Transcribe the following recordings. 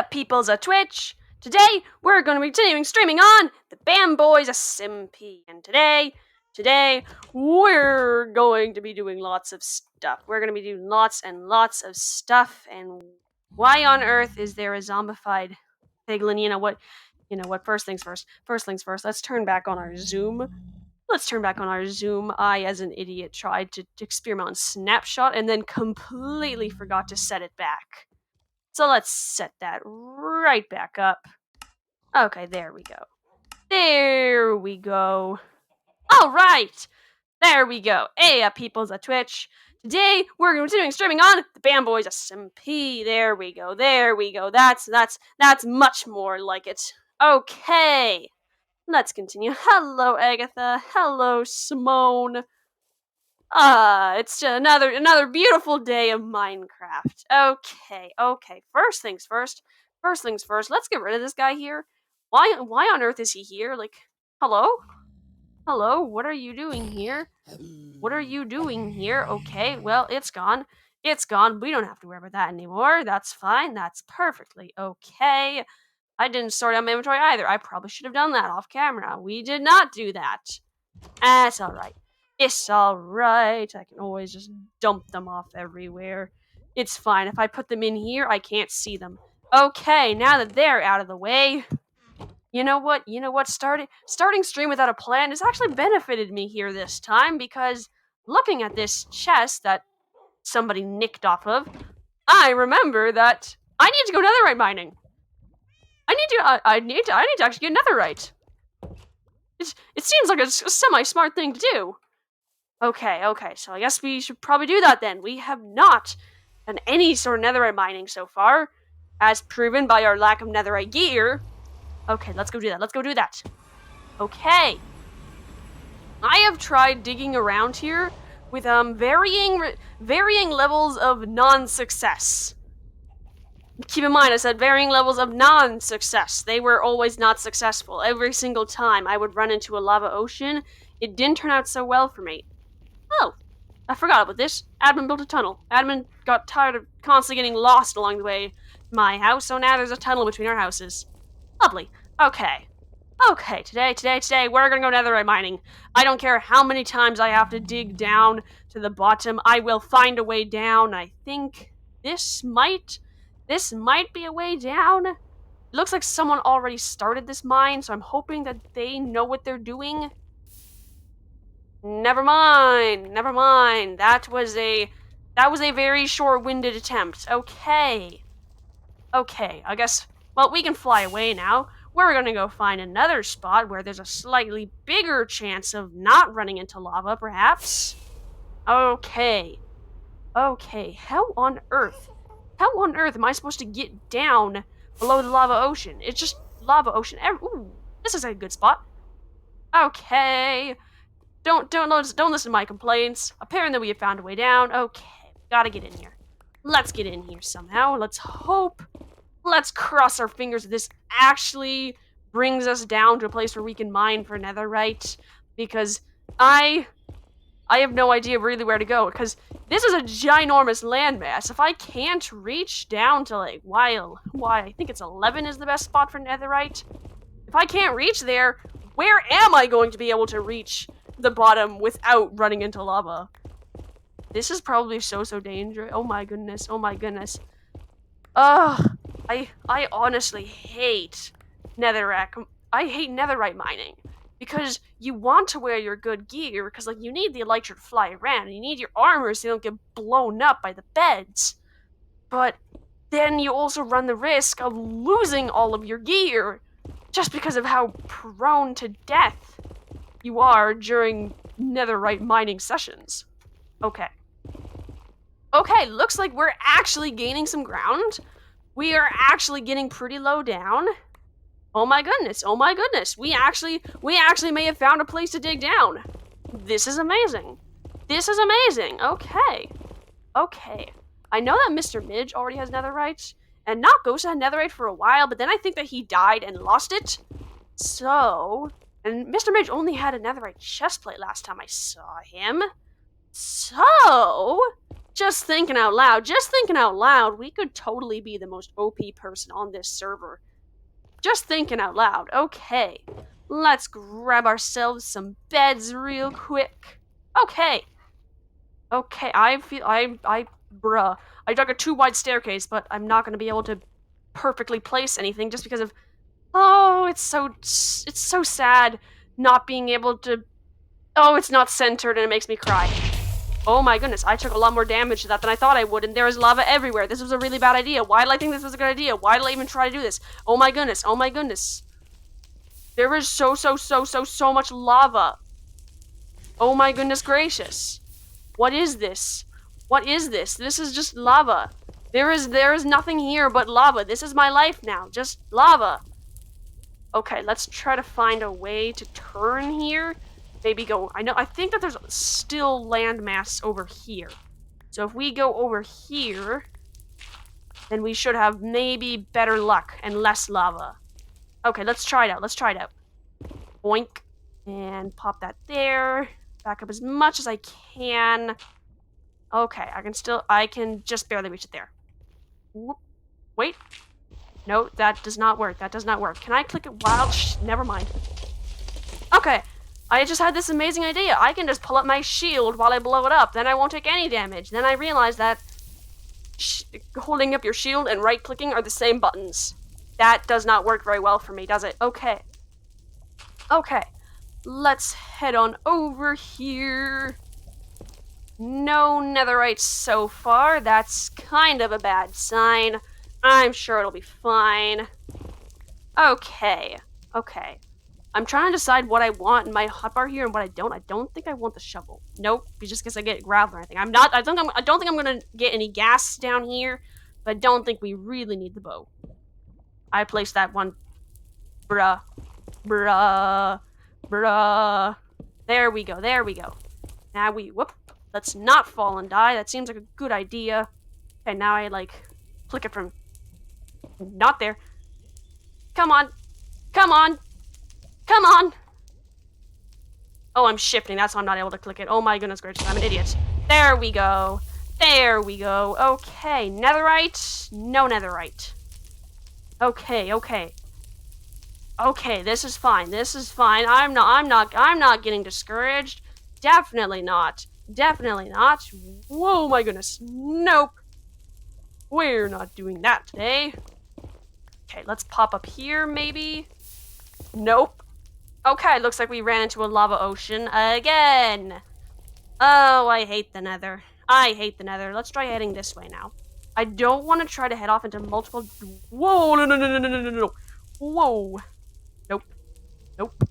peoples of Twitch! Today, we're going to be continuing streaming on the Bois SMP. And today, we're going to be doing lots of stuff. We're going to be doing lots and lots of stuff. And why on earth is there a zombified piglin? You know what, first things first, let's turn back on our zoom. I, as an idiot, tried to experiment on snapshot and then completely forgot to set it back. So let's set that right back up. Okay, there we go. All right, there we go. Hey, peoples at Twitch. Today we're continuing streaming on the Bois SMP. There we go. That's much more like it. Okay, let's continue. Hello, Agatha. Hello, Simone. It's another beautiful day of Minecraft. Okay. First things first. Let's get rid of this guy here. Why on earth is he here? Like, hello? What are you doing here? Okay, well, it's gone. We don't have to worry about that anymore. That's fine. That's perfectly okay. I didn't sort out my inventory either. I probably should have done that off camera. We did not do that. That's alright. It's alright. I can always just dump them off everywhere. It's fine. If I put them in here, I can't see them. Okay, now that they're out of the way, you know what? Starting stream without a plan has actually benefited me here this time, because looking at this chest that somebody nicked off of, I remember that I need to go netherite mining. I need to actually get netherite. It seems like a semi-smart thing to do. Okay, so I guess we should probably do that then. We have not done any sort of netherite mining so far, as proven by our lack of netherite gear. Okay, let's go do that. Okay. I have tried digging around here with varying levels of non-success. Keep in mind, I said varying levels of non-success. They were always not successful. Every single time I would run into a lava ocean, it didn't turn out so well for me. Oh, I forgot about this. Admin built a tunnel. Admin got tired of constantly getting lost along the way to my house, so now there's a tunnel between our houses. Lovely. Okay, today, we're gonna go netherite mining. I don't care how many times I have to dig down to the bottom. I will find a way down. I think this might be a way down. It looks like someone already started this mine, so I'm hoping that they know what they're doing. Never mind. That was a very short-winded attempt. Okay, I guess, well, we can fly away now. We're gonna go find another spot where there's a slightly bigger chance of not running into lava, perhaps. Okay, how on earth am I supposed to get down below the lava ocean? It's just lava ocean. Ooh, this is a good spot. Okay, don't listen to my complaints. Apparently we have found a way down. Okay, gotta get in here. Let's get in here somehow. Let's cross our fingers that this actually brings us down to a place where we can mine for netherite, because I have no idea really where to go, because this is a ginormous landmass. If I can't reach down to, like, I think it's 11 is the best spot for netherite. If I can't reach there, where am I going to be able to reach the bottom without running into lava? This is probably so dangerous. Oh my goodness. Ugh. I honestly hate netherite mining, because you want to wear your good gear, because, like, you need the elytra to fly around, and you need your armor so you don't get blown up by the beds. But then you also run the risk of losing all of your gear just because of how prone to death you are during netherite mining sessions. Okay, looks like we're actually gaining some ground. We are actually getting pretty low down. Oh my goodness. We actually may have found a place to dig down. This is amazing. Okay. I know that Mr. Midge already has netherite, and Not Ghost had netherite for a while, but then I think that he died and lost it. So, and Mr. Midge only had a netherite chestplate last time I saw him. So, Just thinking out loud, we could totally be the most OP person on this server. Just thinking out loud. Okay, let's grab ourselves some beds real quick. Okay, bruh. I dug a too wide staircase, but I'm not gonna be able to perfectly place anything just because of, oh, it's so sad not being able to, oh, it's not centered and it makes me cry. Oh my goodness, I took a lot more damage to that than I thought I would, and there was lava everywhere. This was a really bad idea. Why did I think this was a good idea? Why did I even try to do this? Oh my goodness, oh my goodness. There is so much lava. Oh my goodness gracious. What is this? What is this? This is just lava. There is nothing here but lava. This is my life now, just lava. Okay, let's try to find a way to turn here. Maybe go, I think that there's still landmass over here. So if we go over here, then we should have maybe better luck and less lava. Okay, let's try it out. Boink. And pop that there. Back up as much as I can. Okay, I can just barely reach it there. Whoop. Wait. No, that does not work. Can I click it while? Never mind. Okay, I just had this amazing idea. I can just pull up my shield while I blow it up. Then I won't take any damage. Then I realized that holding up your shield and right-clicking are the same buttons. That does not work very well for me, does it? Okay. Okay. Let's head on over here. No netherite so far. That's kind of a bad sign. I'm sure it'll be fine. Okay. I'm trying to decide what I want in my hotbar here and what I don't. I don't think I want the shovel. Nope, just because I get gravel or anything. I don't think I'm gonna get any gas down here, but I don't think we really need the bow. I placed that one. Bruh. There we go. Now whoop. Let's not fall and die. That seems like a good idea. Okay, now I click it from not there. Come on. Oh, I'm shifting. That's why I'm not able to click it. Oh my goodness gracious, I'm an idiot. There we go. Okay, netherite. No netherite. Okay. Okay, this is fine. I'm not getting discouraged. Definitely not. Whoa, my goodness. Nope. We're not doing that today. Okay, let's pop up here, maybe. Nope. Okay, looks like we ran into a lava ocean again. Oh, I hate the nether. Let's try heading this way now. I don't want to try to head off into multiple... Whoa, no. Whoa. Nope.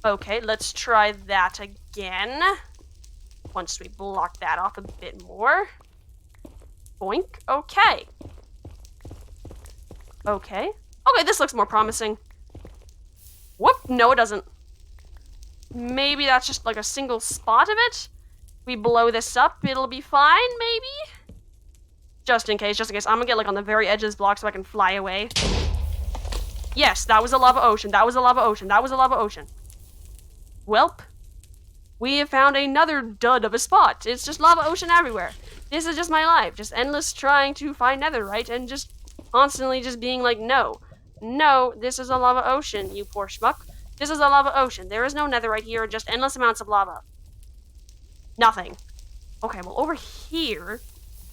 Okay, let's try that again. Once we block that off a bit more. Boink. Okay, this looks more promising. Whoop, no it doesn't. Maybe that's just like a single spot of it? We blow this up, it'll be fine, maybe? Just in case. I'm gonna get on the very edge of this block so I can fly away. Yes, that was a lava ocean. Welp. We have found another dud of a spot. It's just lava ocean everywhere. This is just my life. Just endless trying to find netherite and just constantly just being like, no, this is a lava ocean, you poor schmuck. This is a lava ocean. There is no netherite here, just endless amounts of lava. Nothing. Okay, well, over here,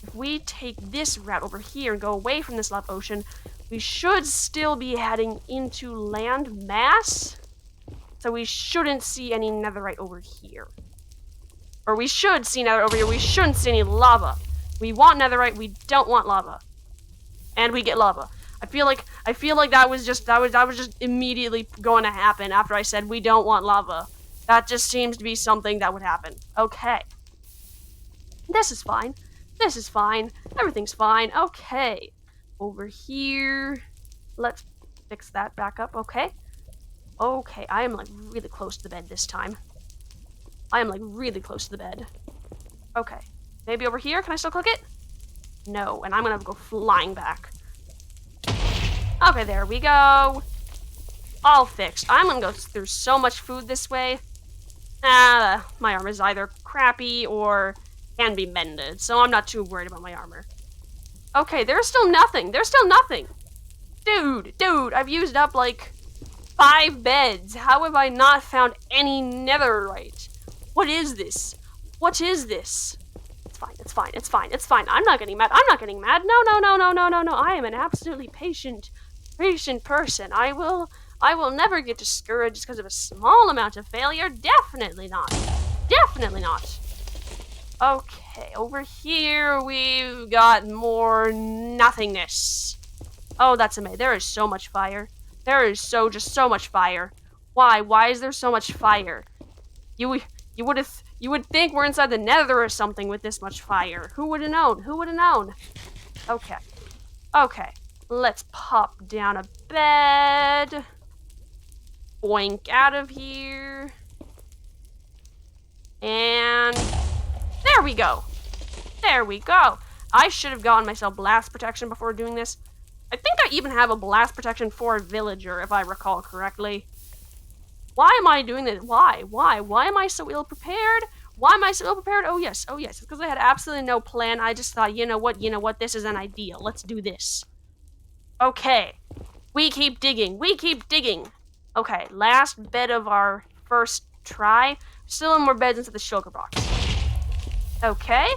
if we take this route over here and go away from this lava ocean, we should still be heading into land mass. So we shouldn't see any netherite over here. Or we should see netherite over here. We shouldn't see any lava. We want netherite, we don't want lava. And we get lava. I feel like that was just immediately going to happen after I said we don't want lava. That just seems to be something that would happen. Okay. This is fine. Everything's fine. Okay. Over here. Let's fix that back up. Okay, I am really close to the bed this time. Okay. Maybe over here? Can I still click it? No, and I'm gonna go flying back. Okay, there we go. All fixed. I'm gonna go through so much food this way. My armor is either crappy or can be mended, so I'm not too worried about my armor. Okay, there's still nothing. There's still nothing. Dude, I've used up like 5 beds. How have I not found any netherite? What is this? What is this? It's fine, it's fine, it's fine, it's fine. I'm not getting mad. I'm not getting mad. No. I am an absolutely patient person. I will never get discouraged because of a small amount of failure. Definitely not. Definitely not. Okay, over here we've got more nothingness. Oh, that's amazing. There is so much fire. There is just so much fire. Why? Why is there so much fire? You would think we're inside the nether or something with this much fire. Who would have known? Who would have known? Okay. Okay. Let's pop down a bed. Boink out of here. And there we go. There we go. I should have gotten myself blast protection before doing this. I think I even have a blast protection for a villager, if I recall correctly. Why am I doing this? Why? Why am I so ill-prepared? Why am I so ill-prepared? Oh yes, it's because I had absolutely no plan. I just thought, you know what, this is an idea. Let's do this. Okay, we keep digging. Okay, last bed of our first try. Still more beds into the sugar box. Okay,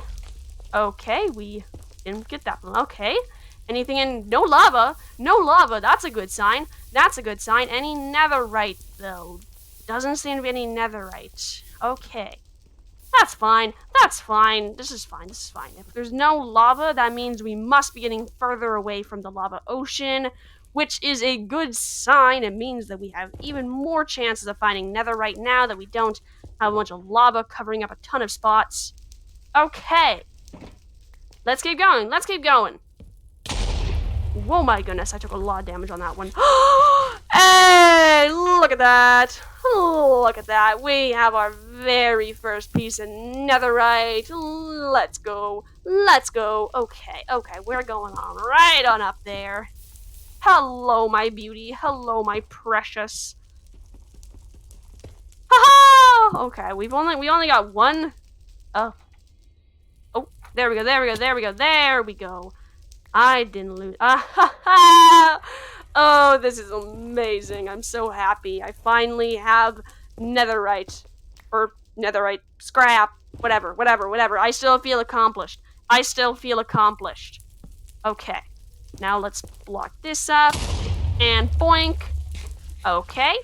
we didn't get that one. Okay. Anything in? No lava. That's a good sign. Any netherite, though? Doesn't seem to be any netherite. Okay. That's fine. This is fine. If there's no lava, that means we must be getting further away from the lava ocean, which is a good sign. It means that we have even more chances of finding netherite now that we don't have a bunch of lava covering up a ton of spots. Okay. Let's keep going. Whoa, my goodness, I took a lot of damage on that one. Hey, look at that. We have our very first piece of netherite. Let's go. Okay, we're going on right on up there. Hello, my beauty. Hello, my precious. Ha-ha! Okay, we only got one. Oh, there we go. I didn't lose. Oh, this is amazing. I'm so happy. I finally have netherite. Or netherite scrap. Whatever. I still feel accomplished. Okay. Now let's block this up. And boink. Okay.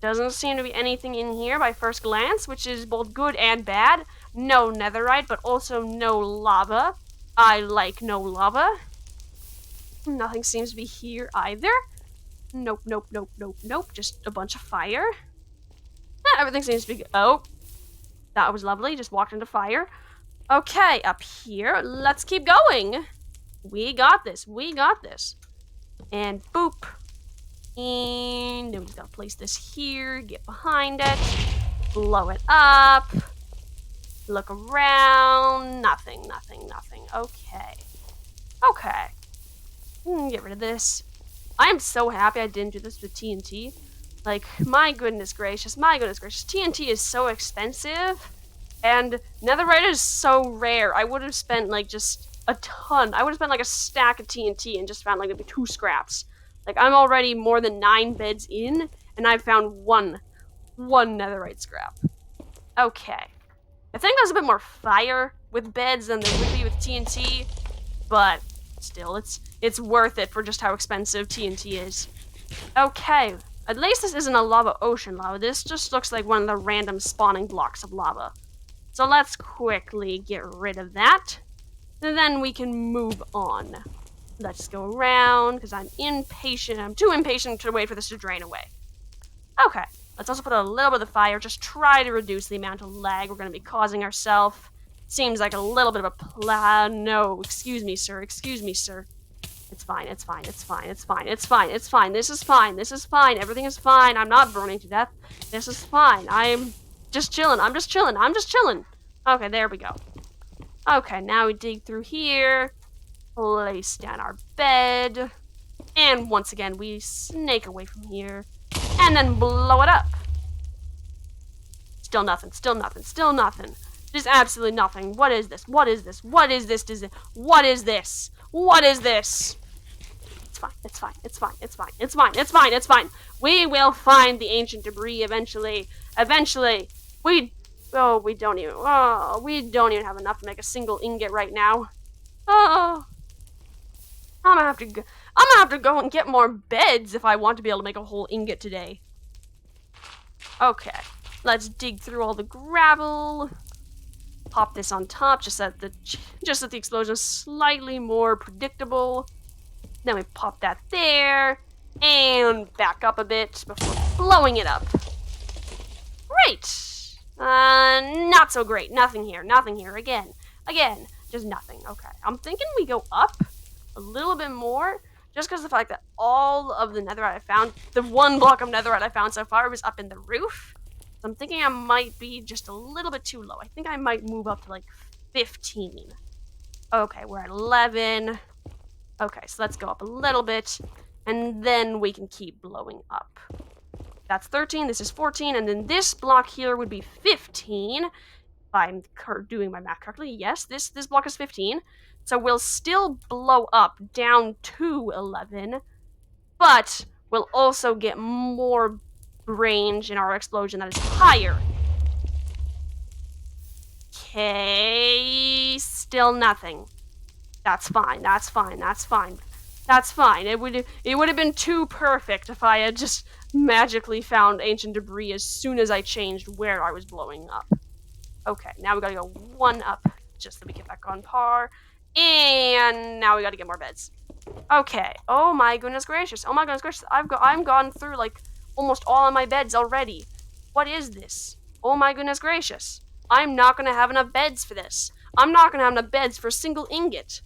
Doesn't seem to be anything in here by first glance, which is both good and bad. No netherite, but also no lava. I like no lava. Nothing seems to be here either. Nope. Just a bunch of fire. Everything seems to be good. Oh, that was lovely. Just walked into fire. Okay, up here. Let's keep going. We got this. And boop. And then we gotta place this here. Get behind it. Blow it up. Look around. Nothing. Okay. Get rid of this. I am so happy I didn't do this with TNT. Like, my goodness gracious. TNT is so expensive, and netherite is so rare. I would have spent, like, just a ton. I would have spent, like, a stack of TNT and just found, like, maybe 2 scraps. Like, I'm already more than 9 beds in, and I've found one netherite scrap. Okay. I think there's a bit more fire with beds than there would be with TNT, but still, it's worth it for just how expensive TNT is. Okay, at least this isn't a lava ocean lava. This just looks like one of the random spawning blocks of lava. So let's quickly get rid of that, and then we can move on. Let's go around, because I'm impatient. I'm too impatient to wait for this to drain away. Okay, let's also put a little bit of fire. Just try to reduce the amount of lag we're going to be causing ourselves. Seems like a little bit of a plan. No, excuse me, sir. It's fine. This is fine. Everything is fine. I'm not burning to death. This is fine. I'm just chilling. Okay, there we go. Okay, now we dig through here. Place down our bed. And once again, we snake away from here. And then blow it up. Still nothing. There's absolutely nothing. What is this? What is this? What is this? What is this? What is this? It's fine. It's fine. It's fine. It's fine. It's fine. It's fine. It's fine. We will find the ancient debris eventually. Eventually. We don't even have enough to make a single ingot right now. Oh. I'm gonna have to go and get more beds if I want to be able to make a whole ingot today. Okay. Let's dig through all the gravel. Pop this on top just so that the explosion is slightly more predictable. Then we pop that there and back up a bit before blowing it up. Great. Not so great. Nothing here. Nothing here. Again, just nothing. Okay. I'm thinking we go up a little bit more, just because of the fact that all of the netherite I found, the one block of netherite I found so far was up in the roof. So I'm thinking I might be just a little bit too low. I think I might move up to like 15. Okay, we're at 11. Okay, so let's go up a little bit, and then we can keep blowing up. That's 13, this is 14, and then this block here would be 15. If I'm doing my math correctly, yes, this block is 15. So we'll still blow up down to 11, but we'll also get more range in our explosion that is higher. Okay, still nothing. That's fine, that's fine, that's fine. That's fine. It would have been too perfect if I had just magically found ancient debris as soon as I changed where I was blowing up. Okay, now we gotta go one up just so we get back on par. And now we gotta get more beds. Okay. Oh my goodness gracious. Oh my goodness gracious. I'm gone through like almost all of my beds already. What is this? Oh my goodness gracious. I'm not gonna have enough beds for this. I'm not gonna have enough beds for a single ingot.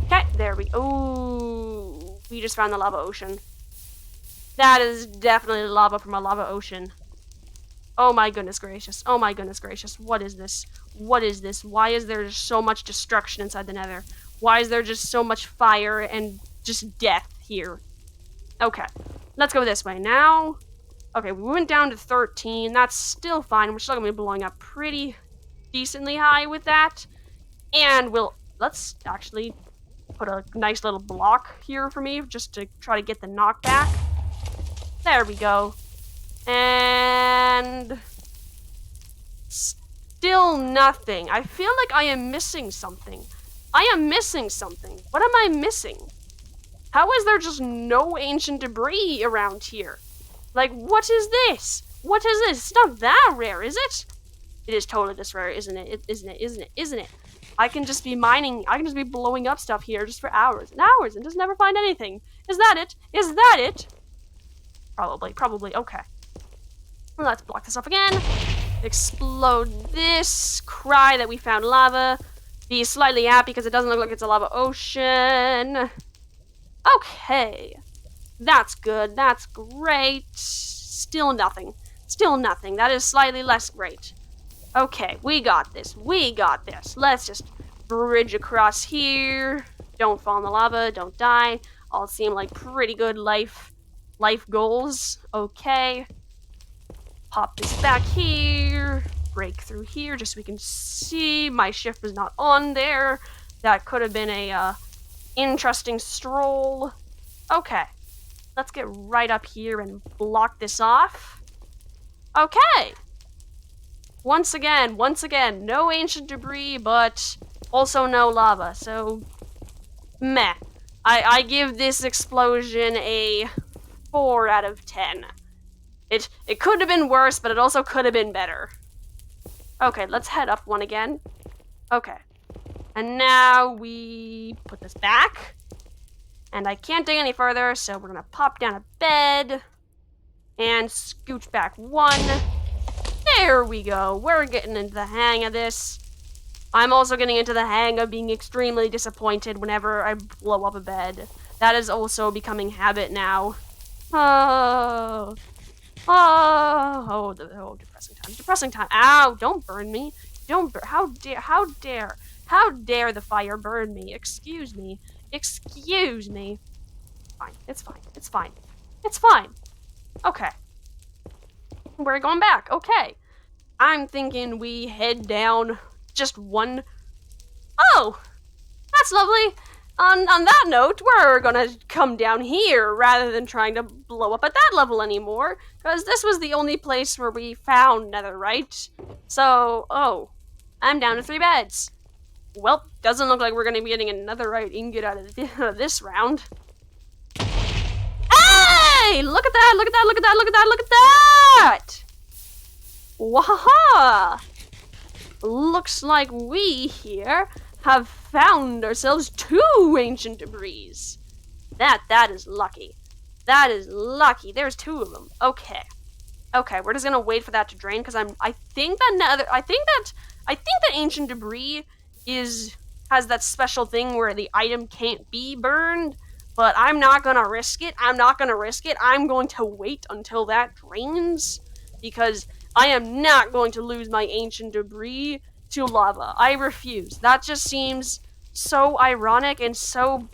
Okay, there we go. We just found the lava ocean. That is definitely lava from a lava ocean. Oh my goodness gracious. Oh my goodness gracious. What is this? What is this? Why is there just so much destruction inside the nether? Why is there just so much fire and just death here? Okay. Let's go this way now. Okay, we went down to 13. That's still fine. We're still going to be blowing up pretty decently high with that. And let's actually put a nice little block here for me just to try to get the knockback. There we go. And still nothing. I feel like I am missing something. I am missing something. What am I missing? How is there just no ancient debris around here? Like, what is this? What is this? It's not that rare, is it? It is totally this rare, isn't it? Isn't it? I can just be mining. I can just be blowing up stuff here just for hours and hours and just never find anything. Is that it? Is that it? Probably. Okay. Let's block this up again. Explode this. Cry that we found lava. Be slightly happy because it doesn't look like it's a lava ocean. Okay. That's good. That's great. Still nothing. Still nothing. That is slightly less great. Okay, we got this. We got this. Let's just bridge across here. Don't fall in the lava. Don't die. All seem like pretty good life goals. Okay. Pop this back here. Break through here just so we can see. My shift was not on there. That could have been a interesting stroll. Okay. Let's get right up here and block this off. Okay. Once again, no ancient debris, but also no lava. So, meh. I give this explosion a 4 out of 10. It could have been worse, but it also could have been better. Okay, let's head up one again. Okay. And now we put this back. And I can't dig any further, so we're gonna pop down a bed and scooch back one. There we go. We're getting into the hang of this. I'm also getting into the hang of being extremely disappointed whenever I blow up a bed. That is also becoming habit now. Depressing time. Depressing time. Ow, don't burn me. How dare the fire burn me? Excuse me. Fine. It's fine. Okay. We're going back. Okay. I'm thinking we head down just one. Oh, that's lovely. On that note, we're gonna come down here rather than trying to blow up at that level anymore, because this was the only place where we found netherite. So, oh, I'm down to 3 beds. Well, doesn't look like we're gonna be getting another netherite ingot out of this round. Hey! Look at that! Look at that! Look at that! Look at that! Look at that! Wahaha! Looks like we here have found ourselves 2 ancient debris. That is lucky. That is lucky. There's 2 of them. Okay. Okay, we're just gonna wait for that to drain because I think that ancient debris has that special thing where the item can't be burned, but I'm not gonna risk it. I'm going to wait until that drains because I am not going to lose my ancient debris to lava. I refuse. That just seems so ironic and so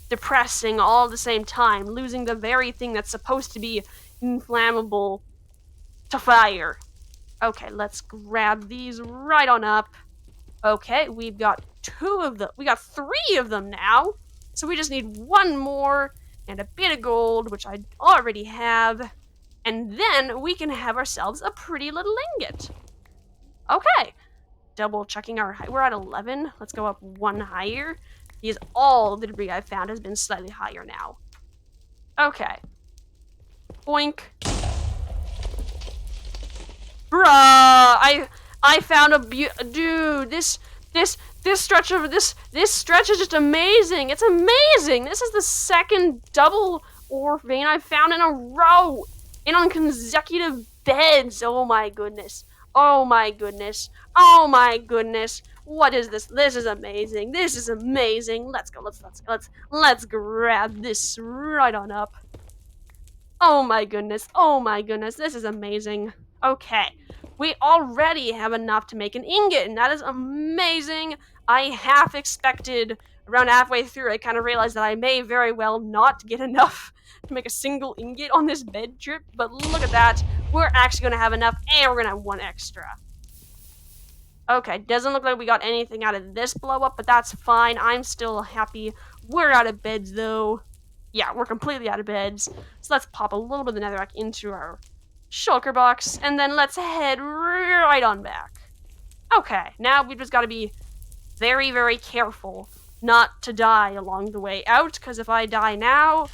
depressing all at the same time, losing the very thing that's supposed to be inflammable to fire. Okay, let's grab these right on up. Okay, we've got 2 of them. We got 3 of them now. So we just need 1 more and a bit of gold, which I already have. And then we can have ourselves a pretty little ingot. Okay, double checking our height. We're at 11. Let's go up 1 higher. Because all the debris I've found has been slightly higher now. Okay. Boink. Bruh, I found a dude. This stretch is just amazing. It's amazing. This is the 2nd double ore vein I've found in a row, and on consecutive beds. Oh my goodness. Oh my goodness. Oh my goodness. What is this? This is amazing. This is amazing. Let's go. Let's grab this right on up. Oh my goodness. Oh my goodness. This is amazing. Okay. We already have enough to make an ingot, and that is amazing. I half expected, around halfway through, I kind of realized that I may very well not get enough to make a single ingot on this bed trip, but look at that. We're actually going to have enough, and we're going to have 1 extra. Okay, doesn't look like we got anything out of this blow up, but that's fine. I'm still happy. We're out of beds, though. Yeah, we're completely out of beds. So let's pop a little bit of the netherrack into our shulker box, and then let's head right on back. Okay, now we've just got to be very, very careful not to die along the way out, because if I die now,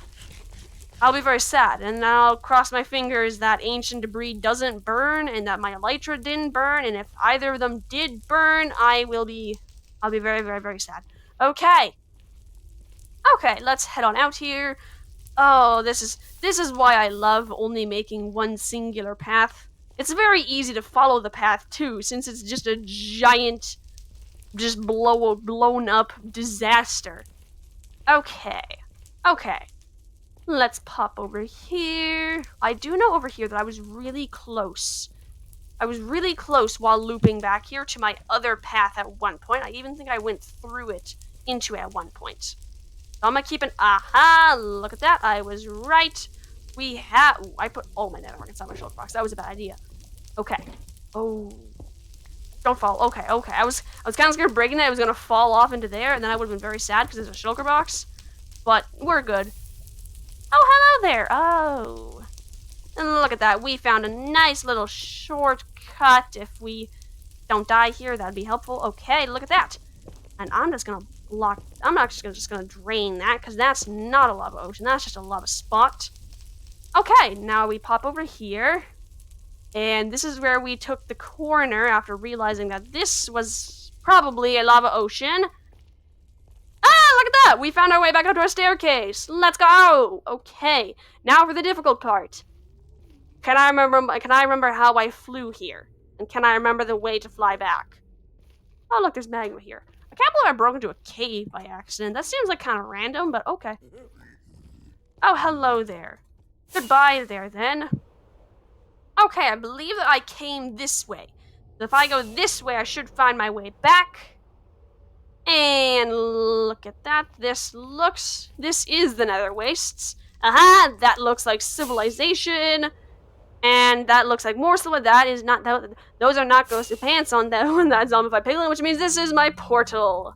I'll be very sad, and then I'll cross my fingers that ancient debris doesn't burn, and that my elytra didn't burn, and if either of them did burn, I'll be very, very, very sad. Okay, let's head on out here. Oh, this is why I love only making 1 singular path. It's very easy to follow the path too, since it's just a giant, just blown up disaster. Okay. Let's pop over here. I do know over here that I was really close. While looping back here to my other path at one point. I even think I went through it into at one point. So I'm gonna keep an aha, look at that, I was right. I put all my netherrack inside my shulker box. That was a bad idea. Okay. Oh. Don't fall. Okay. I was kind of scared of breaking it. I was gonna fall off into there, and then I would have been very sad because there's a shulker box. But we're good. Oh, hello there. Oh. And look at that. We found a nice little shortcut. If we don't die here, that'd be helpful. Okay, look at that. And I'm not just gonna drain that, because that's not a lava ocean. That's just a lava spot. Okay, now we pop over here. And this is where we took the corner after realizing that this was probably a lava ocean. Ah, look at that! We found our way back up to our staircase. Let's go! Okay, now for the difficult part. Can I remember how I flew here? And can I remember the way to fly back? Oh, look, there's magma here. I can't believe I broke into a cave by accident. That seems like kind of random, but okay. Oh, hello there. Goodbye there, then. Okay, I believe that I came this way. If I go this way, I should find my way back. And look at that. This is the nether wastes. Aha, that looks like civilization. And that looks like morsel. That is not, those are not ghosted pants on that zombified piglin, which means this is my portal.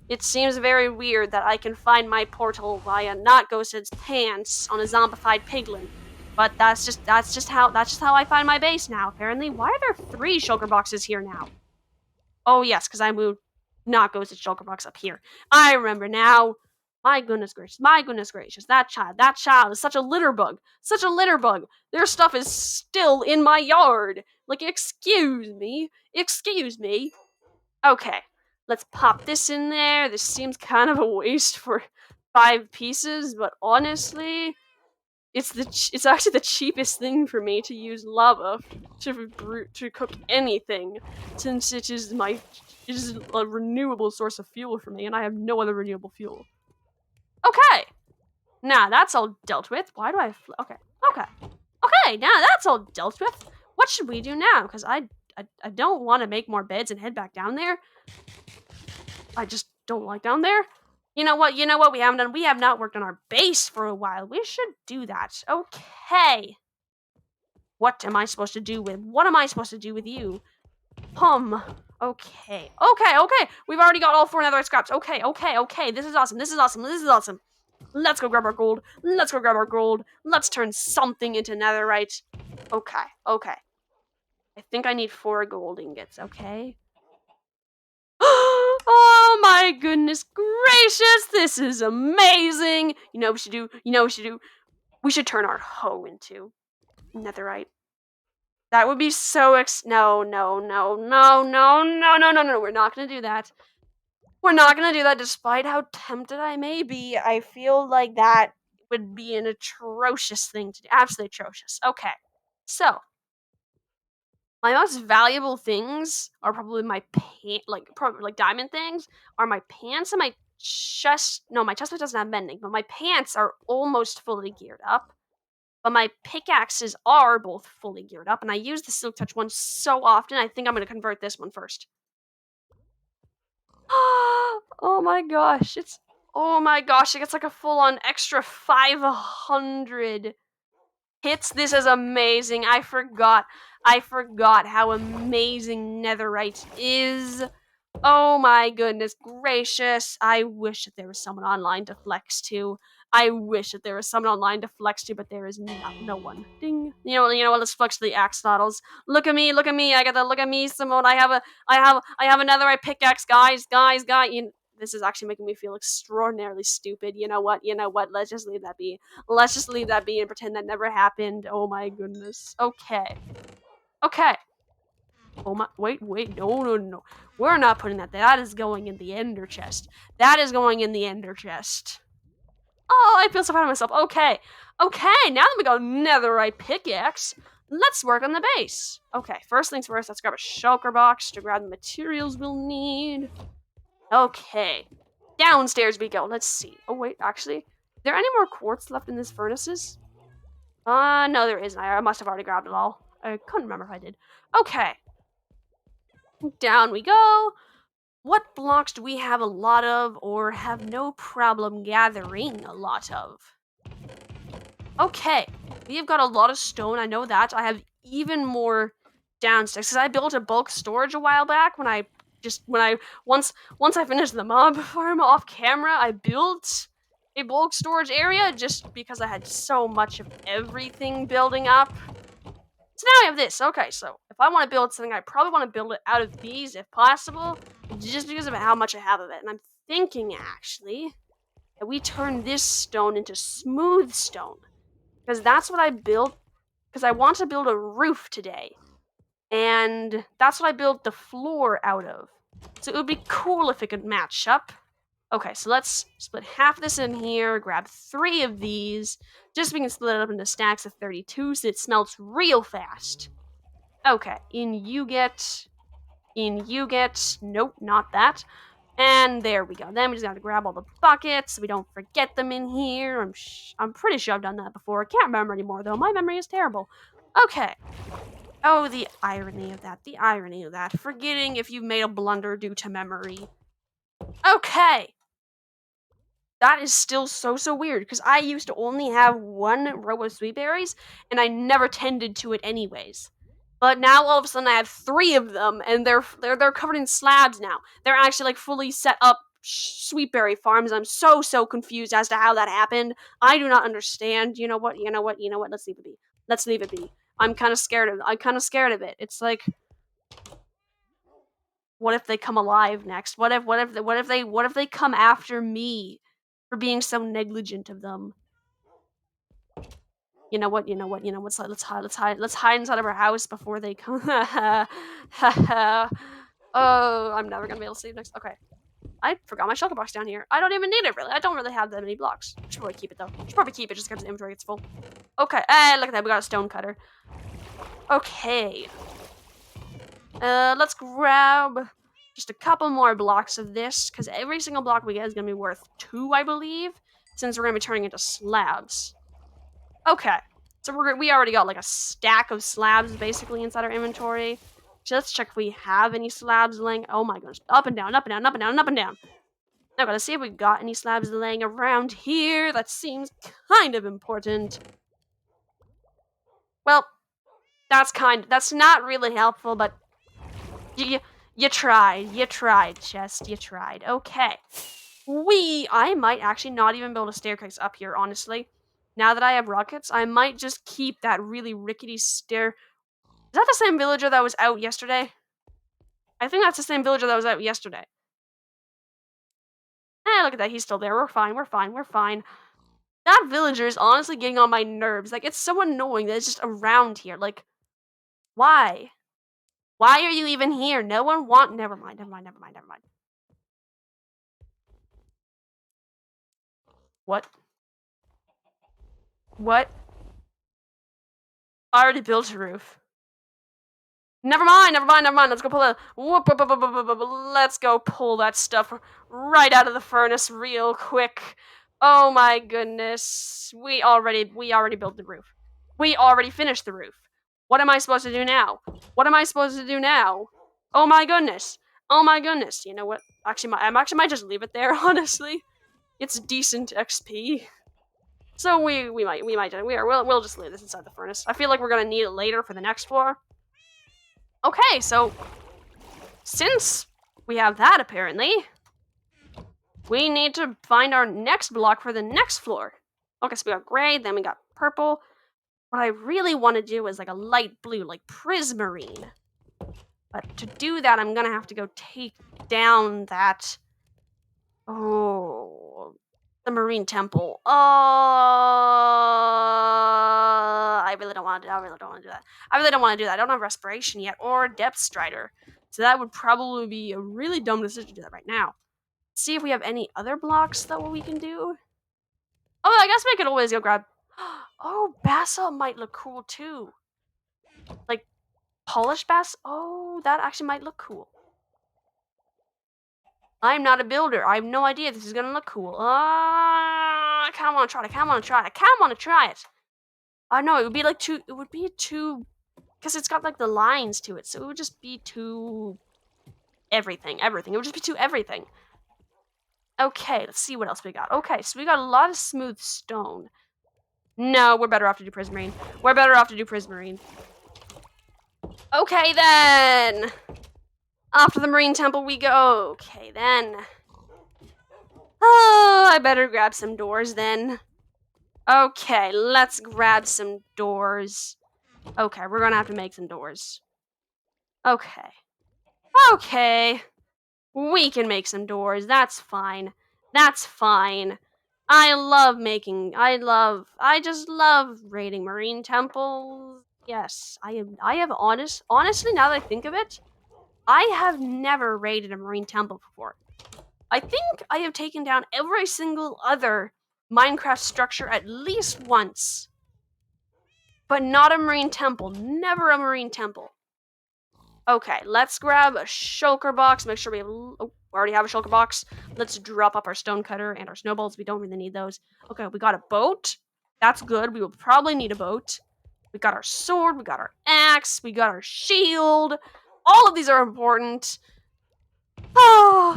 It seems very weird that I can find my portal via not ghosted pants on a zombified piglin. But that's just how I find my base now, apparently. Why are there 3 shulker boxes here now? Oh yes, because I moved not ghosted shulker box up here. I remember now. My goodness gracious, that child is such a litter bug. Such a litter bug. Their stuff is still in my yard. Like, excuse me. Okay, let's pop this in there. This seems kind of a waste for 5 pieces, but honestly, it's actually the cheapest thing for me to use lava to cook anything, since it is a renewable source of fuel for me, and I have no other renewable fuel. Okay, now that's all dealt with. Why do I? Okay. Now that's all dealt with. What should we do now? Because I don't want to make more beds and head back down there. I just don't like down there. You know what? We haven't done. We have not worked on our base for a while. We should do that. Okay. What am I supposed to do with you? Okay. We've already got all 4 netherite scraps. Okay. This is awesome. Let's go grab our gold. Let's turn something into netherite. Okay. I think I need 4 gold ingots, okay? Oh my goodness gracious, this is amazing! You know what we should do? We should turn our hoe into netherite. That would be so no, we're not gonna do that. We're not gonna do that despite how tempted I may be. I feel like that would be an atrocious thing to do. Absolutely atrocious. Okay. So, my most valuable things are probably my diamond things are my pants and my chest. No, my chest plate doesn't have mending, but my pants are almost fully geared up. But my pickaxes are both fully geared up, and I use the silk touch one so often. I think I'm gonna convert this one first. Oh my gosh, it gets like a full-on extra 500 hits. This is amazing. I forgot how amazing netherite is. Oh my goodness gracious. I wish that there was someone online to flex to. But there is no one. Ding. You know what? Let's flex to the axolotls. Look at me. Look at me, Simone. I have a netherite pickaxe, guys. This is actually making me feel extraordinarily stupid. You know what? Let's just leave that be. And pretend that never happened. Oh my goodness. Okay. Oh my, wait, no. We're not putting that there. That is going in the ender chest. Oh, I feel so proud of myself. Okay, now that we got netherite pickaxe, let's work on the base. Okay, first things first, let's grab a shulker box to grab the materials we'll need. Okay, downstairs we go. Let's see. Oh wait, actually, is there any more quartz left in these furnaces? No, there isn't. I must have already grabbed it all. I couldn't remember if I did. Okay. Down we go. What blocks do we have a lot of or have no problem gathering a lot of? Okay, we've got a lot of stone. I know that. I have even more downstairs because I built a bulk storage a while back once I finished the mob farm off camera, I built a bulk storage area just because I had so much of everything building up. So now I have this. Okay, so if I want to build something, I probably want to build it out of these if possible, just because of how much I have of it. And I'm thinking, actually, that we turn this stone into smooth stone. Because that's what I built, because I want to build a roof today. And that's what I built the floor out of. So it would be cool if it could match up. Okay, so let's split half of this in here, grab 3 of these, just so we can split it up into stacks of 32 so it smelts real fast. Okay, in you get, nope, not that. And there we go. Then we just have to grab all the buckets so we don't forget them in here. I'm pretty sure I've done that before. I can't remember anymore, though. My memory is terrible. Okay. Oh, the irony of that. Forgetting if you've made a blunder due to memory. Okay. That is still so weird, because I used to only have 1 row of sweet berries, and I never tended to it anyways. But now all of a sudden I have 3 of them, and they're covered in slabs now. They're actually like fully set up sweet berry farms. I'm so confused as to how that happened. I do not understand. You know what? You know what? You know what? Let's leave it be. Let's leave it be. I'm kind of scared of it. It's like, what if they come alive next? What if they come after me for being so negligent of them? You know what? You know what? You know what's let's hide inside of our house before they come. Oh, I'm never gonna be able to sleep next. Okay, I forgot my shulker box down here. I don't even need it really. I don't really have that many blocks. Should probably keep it though. Should probably keep it just because the inventory gets full. Okay, look at that. We got a stone cutter. Okay, let's grab just a couple more blocks of this, because every single block we get is gonna be worth 2, I believe, since we're gonna be turning into slabs. Okay, so we already got like a stack of slabs basically inside our inventory. So let's check if we have any slabs laying. Oh my gosh, up and down, up and down, up and down, up and down. Now gotta see if we got any slabs laying around here. That seems kind of important. Well, that's not really helpful, but you tried, chest, you tried. Okay. I might actually not even build a staircase up here, honestly. Now that I have rockets, I might just keep that really rickety stair. Is that the same villager that was out yesterday? I think that's the same villager that was out yesterday. Look at that, he's still there. We're fine, we're fine, we're fine. That villager is honestly getting on my nerves. Like, it's so annoying that it's just around here. Like, why? Why are you even here? No one never mind. What? What? I already built a roof. Never mind. Let's go pull it. Let's go pull that stuff right out of the furnace real quick. Oh my goodness. We already built the roof. We already finished the roof. What am I supposed to do now? What am I supposed to do now? Oh my goodness. Oh my goodness. You know what? Actually, I might just leave it there, honestly. It's decent XP. So we'll just leave this inside the furnace. I feel like we're gonna need it later for the next floor. Okay, so since we have that, apparently, we need to find our next block for the next floor. Okay, so we got gray, then we got purple. What I really want to do is like a light blue, like prismarine. But to do that, I'm gonna have to go take down that. Oh, the marine temple. I really don't want to do that. I don't have respiration yet or depth strider. So that would probably be a really dumb decision to do that right now. See if we have any other blocks that we can do. Oh, I guess we could always go grab. Oh, basalt might look cool too. Like polished basalt. Oh, that actually might look cool. I'm not a builder. I have no idea if this is gonna look cool. I kind of want to try it. I kind of want to try it. I know it would be like too. It would be too, because it's got like the lines to it, so it would just be too everything. It would just be too everything. Okay, let's see what else we got. Okay, so we got a lot of smooth stone. No, we're better off to do prismarine. Okay then. Off to the marine temple we go. Okay then. Oh, I better grab some doors then. Okay, let's grab some doors. Okay, we're gonna have to make some doors. Okay. We can make some doors. That's fine. I just love raiding marine temples. Yes, honestly, now that I think of it, I have never raided a marine temple before. I think I have taken down every single other Minecraft structure at least once. But not a marine temple. Never a marine temple. Okay, let's grab a shulker box. Make sure we have. Oh, we already have a shulker box. Let's drop up our stone cutter and our snowballs. We don't really need those. Okay, we got a boat. That's good. We will probably need a boat. We got our sword. We got our axe. We got our shield. All of these are important. Oh.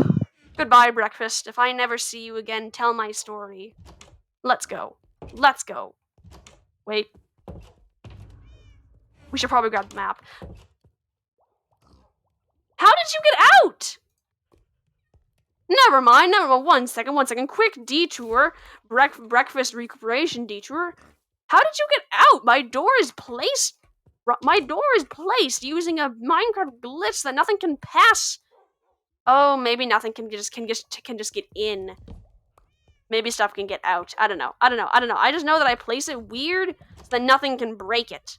Goodbye, breakfast. If I never see you again, tell my story. Let's go. Let's go. Wait. We should probably grab the map. How did you get out? Never mind. 1 second. Quick detour. Breakfast recuperation detour. How did you get out? My door is placed using a Minecraft glitch that nothing can pass. Oh, maybe nothing can just get in. Maybe stuff can get out. I don't know. I just know that I place it weird so that nothing can break it.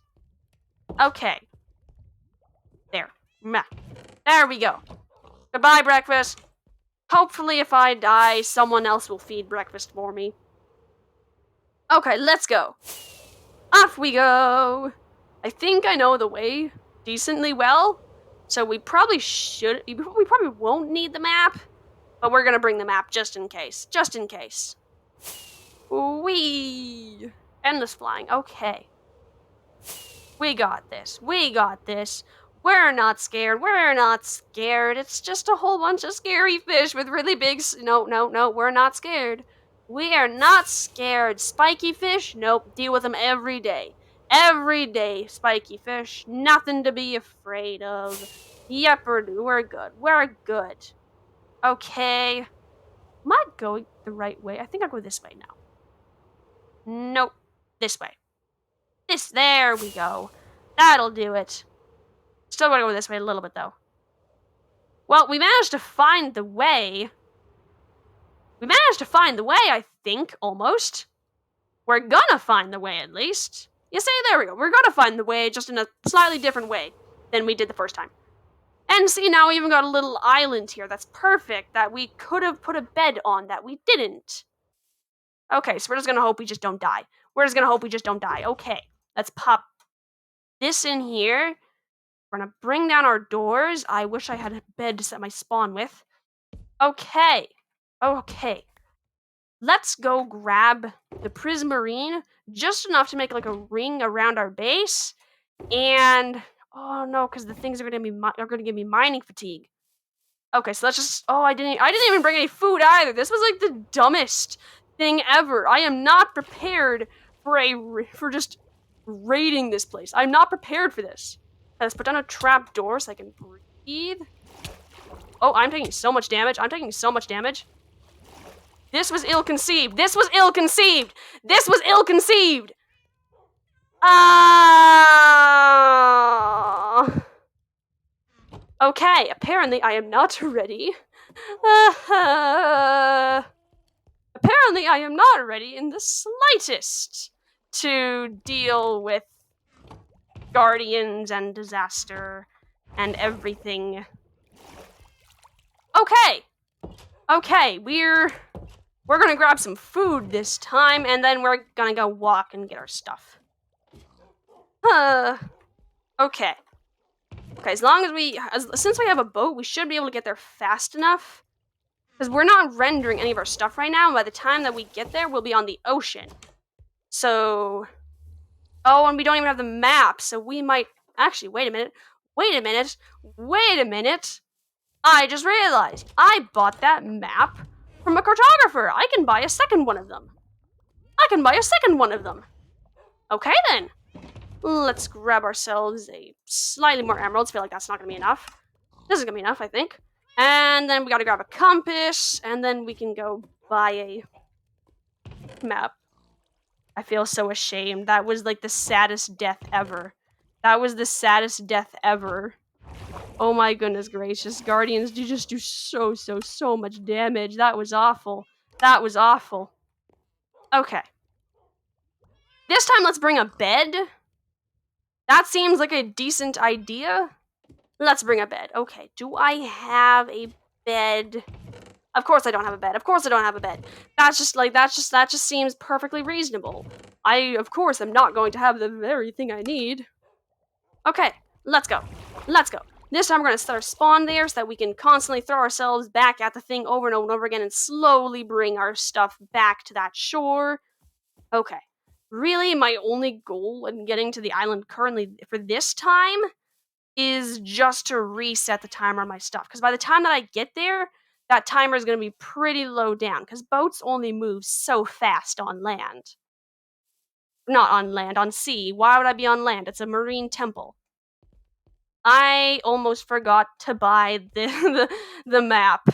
Okay. There. There we go. Goodbye, breakfast. Hopefully, if I die, someone else will feed breakfast for me. Okay, let's go. Off we go. I think I know the way decently well, so we probably won't need the map, but we're gonna bring the map just in case. Just in case. Whee! Endless flying. Okay. We got this. We got this. We're not scared. We're not scared. It's just a whole bunch of scary fish with really big... No, we're not scared. We are not scared. Spiky fish? Nope. Deal with them every day. Every day, spiky fish. Nothing to be afraid of. Yep, we're good. We're good. Okay. Am I going the right way? I think I'll go this way now. Nope. This way. There we go. That'll do it. Still gotta go this way a little bit, though. Well, we managed to find the way. I think, almost. We're gonna find the way, at least. You see, there we go. We're gonna find the way, just in a slightly different way than we did the first time. And see, now we even got a little island here that's perfect, that we could have put a bed on, that we didn't. Okay, so we're just gonna hope we just don't die. Okay, let's pop this in here. We're gonna bring down our doors. I wish I had a bed to set my spawn with. Okay. Let's go grab the prismarine, just enough to make like a ring around our base. And oh no, because the things are gonna give me mining fatigue. Okay, so let's just. Oh, I didn't even bring any food either. This was like the dumbest thing ever. I am not prepared for just raiding this place. I'm not prepared for this. Let's put down a trap door so I can breathe. Oh, I'm taking so much damage. This was ill-conceived. Okay, apparently I am not ready. Apparently I am not ready in the slightest to deal with guardians and disaster and everything. Okay, we're gonna grab some food this time, and then we're gonna go walk and get our stuff. Okay, since we have a boat, we should be able to get there fast enough. Because we're not rendering any of our stuff right now, and by the time that we get there, we'll be on the ocean. So... Oh, and we don't even have the map, so we might... Actually, wait a minute. I just realized, I bought that map from a cartographer. I can buy a second one of them. Okay, then. Let's grab ourselves a slightly more emeralds. Feel like that's not going to be enough. This is going to be enough, I think. And then we got to grab a compass, and then we can go buy a map. I feel so ashamed. That was like the saddest death ever. Oh my goodness gracious. Guardians just do so much damage. That was awful. Okay. This time let's bring a bed. That seems like a decent idea. Let's bring a bed. Okay, do I have a bed? Of course I don't have a bed. That just seems perfectly reasonable. I, of course, am not going to have the very thing I need. Okay, let's go. This time we're going to set our spawn there so that we can constantly throw ourselves back at the thing over and over and over again and slowly bring our stuff back to that shore. Okay. Really, my only goal in getting to the island currently for this time is just to reset the timer on my stuff. Because by the time that I get there, that timer is gonna be pretty low down because boats only move so fast on land. Not on land, on sea. Why would I be on land? It's a marine temple. I almost forgot to buy the map.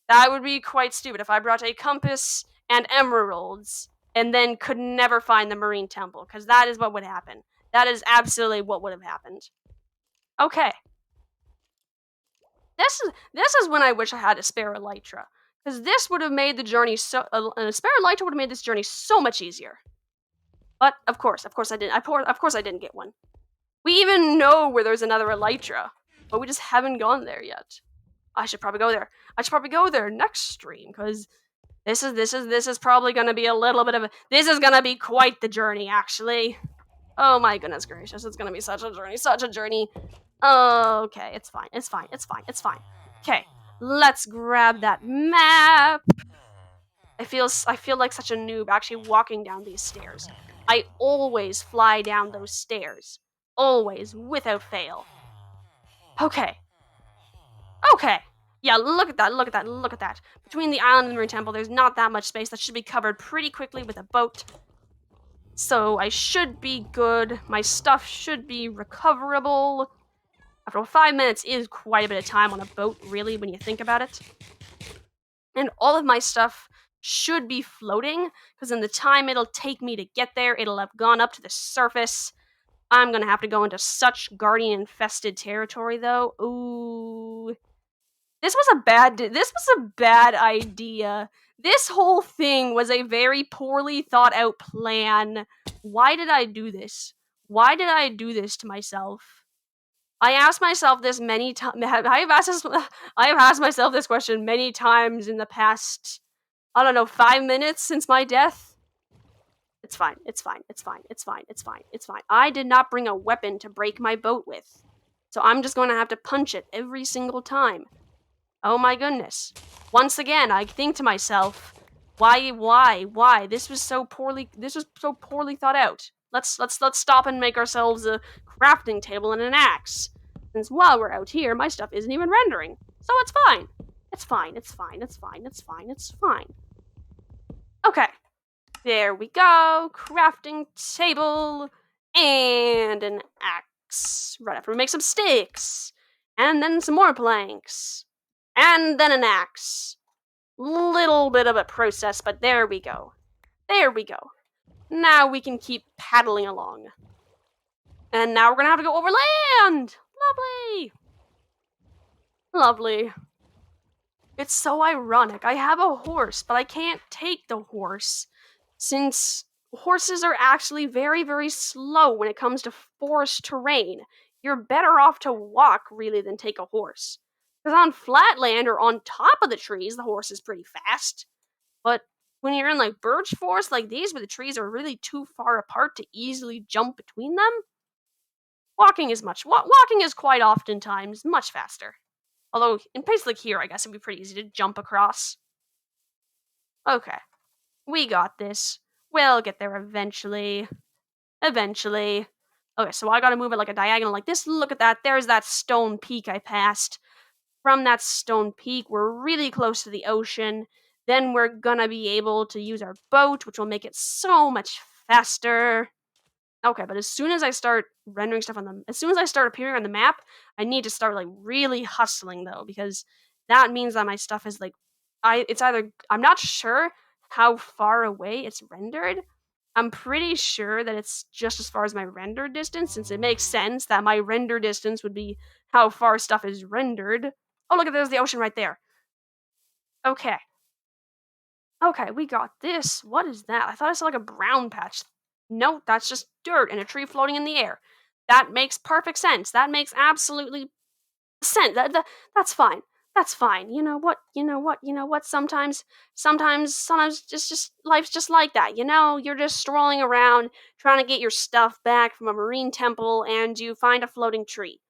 That would be quite stupid if I brought a compass and emeralds and then could never find the marine temple, because that is what would happen. That is absolutely what would have happened. Okay. This is when I wish I had a spare elytra, because this would have made the journey a spare elytra would have made this journey so much easier. But of course I didn't. Of course I didn't get one. We even know where there's another elytra, but we just haven't gone there yet. I should probably go there. I should probably go there next stream, because this is probably gonna be a little bit of a. This is gonna be quite the journey, actually. Oh my goodness gracious, it's gonna be such a journey, such a journey. Okay, it's fine, it's fine, it's fine, it's fine. Okay, let's grab that map. I feel like such a noob actually walking down these stairs. I always fly down those stairs. Always, without fail. Okay. Okay. Yeah, look at that, look at that, look at that. Between the island and the marine temple, there's not that much space. That should be covered pretty quickly with a boat. So I should be good. My stuff should be recoverable. After 5 minutes is quite a bit of time on a boat, really, when you think about it. And all of my stuff should be floating, because in the time it'll take me to get there, it'll have gone up to the surface. I'm gonna have to go into such guardian-infested territory, though. Ooh. This was a bad idea. This whole thing was a very poorly thought out plan. Why did I do this? Why did I do this to myself? I asked myself this many times. I have asked myself this question many times in the past, I don't know, 5 minutes since my death. It's fine. It's fine. It's fine. It's fine. It's fine. It's fine. I did not bring a weapon to break my boat with. So I'm just going to have to punch it every single time. Oh my goodness. Once again, I think to myself, why? This was so poorly thought out. Let's stop and make ourselves a crafting table and an axe. Since while we're out here, my stuff isn't even rendering. So it's fine. It's fine, it's fine, it's fine, it's fine, it's fine. Okay. There we go. Crafting table and an axe. Right after we make some sticks. And then some more planks. And then an axe. Little bit of a process, but there we go. There we go. Now we can keep paddling along. And now we're gonna have to go over land! Lovely! Lovely. It's so ironic. I have a horse, but I can't take the horse, since horses are actually very, very slow when it comes to forest terrain. You're better off to walk, really, than take a horse. Because on flat land or on top of the trees, the horse is pretty fast. But when you're in like birch forest like these, where the trees are really too far apart to easily jump between them, walking is quite oftentimes much faster. Although in places like here, I guess it'd be pretty easy to jump across. Okay, we got this. We'll get there eventually. Eventually. Okay, so I gotta move it like a diagonal like this. Look at that. There's that stone peak I passed. From that stone peak, we're really close to the ocean. Then we're gonna be able to use our boat, which will make it so much faster. Okay, but as soon as I start rendering stuff as soon as I start appearing on the map, I need to start like really hustling though, because that means that my stuff is like, I'm not sure how far away it's rendered. I'm pretty sure that it's just as far as my render distance, since it makes sense that my render distance would be how far stuff is rendered. Oh, look, there's the ocean right there. Okay. Okay, we got this. What is that? I thought I saw like a brown patch. No, that's just dirt and a tree floating in the air. That makes perfect sense. That makes absolutely sense. That's fine. That's fine. You know what? You know what? You know what? Sometimes, just life's just like that. You know, you're just strolling around trying to get your stuff back from a marine temple, and you find a floating tree.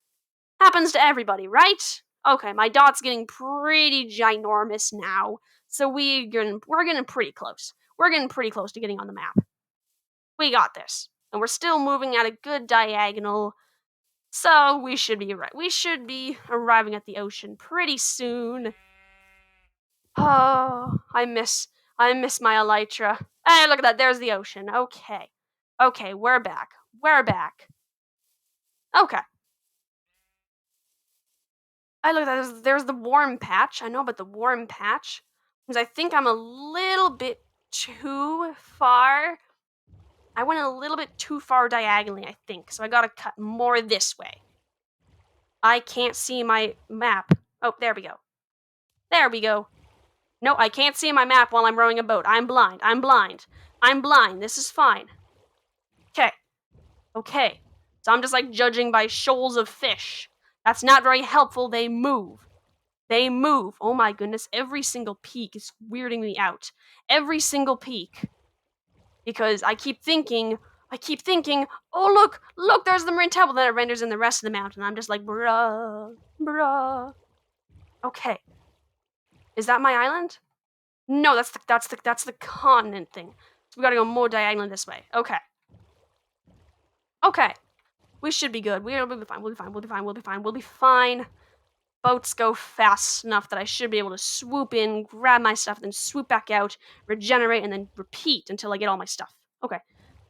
Happens to everybody, right? Okay, my dot's getting pretty ginormous now, so we're getting pretty close. We're getting pretty close to getting on the map. We got this, and we're still moving at a good diagonal, so we should be right. We should be arriving at the ocean pretty soon. Oh, I miss my elytra. Hey, look at that. There's the ocean. Okay. Okay, we're back. We're back. Okay. I look at that. There's the warm patch. I know about the warm patch. Because I think I'm a little bit too far. I went a little bit too far diagonally, I think. So I gotta cut more this way. I can't see my map. Oh, there we go. There we go. No, I can't see my map while I'm rowing a boat. I'm blind. I'm blind. I'm blind. This is fine. Okay. Okay. So I'm just like judging by shoals of fish. That's not very helpful. They move. They move. Oh my goodness. Every single peak is weirding me out. Every single peak. Because I keep thinking, oh look, there's the marine temple. Then it renders in the rest of the mountain. I'm just like, bruh, bruh. Okay. Is that my island? No, that's the continent thing. So we gotta go more diagonally this way. Okay. Okay. We should be good. We'll be fine. We'll be fine. We'll be fine. We'll be fine. We'll be fine. Boats go fast enough that I should be able to swoop in, grab my stuff, then swoop back out, regenerate, and then repeat until I get all my stuff. Okay.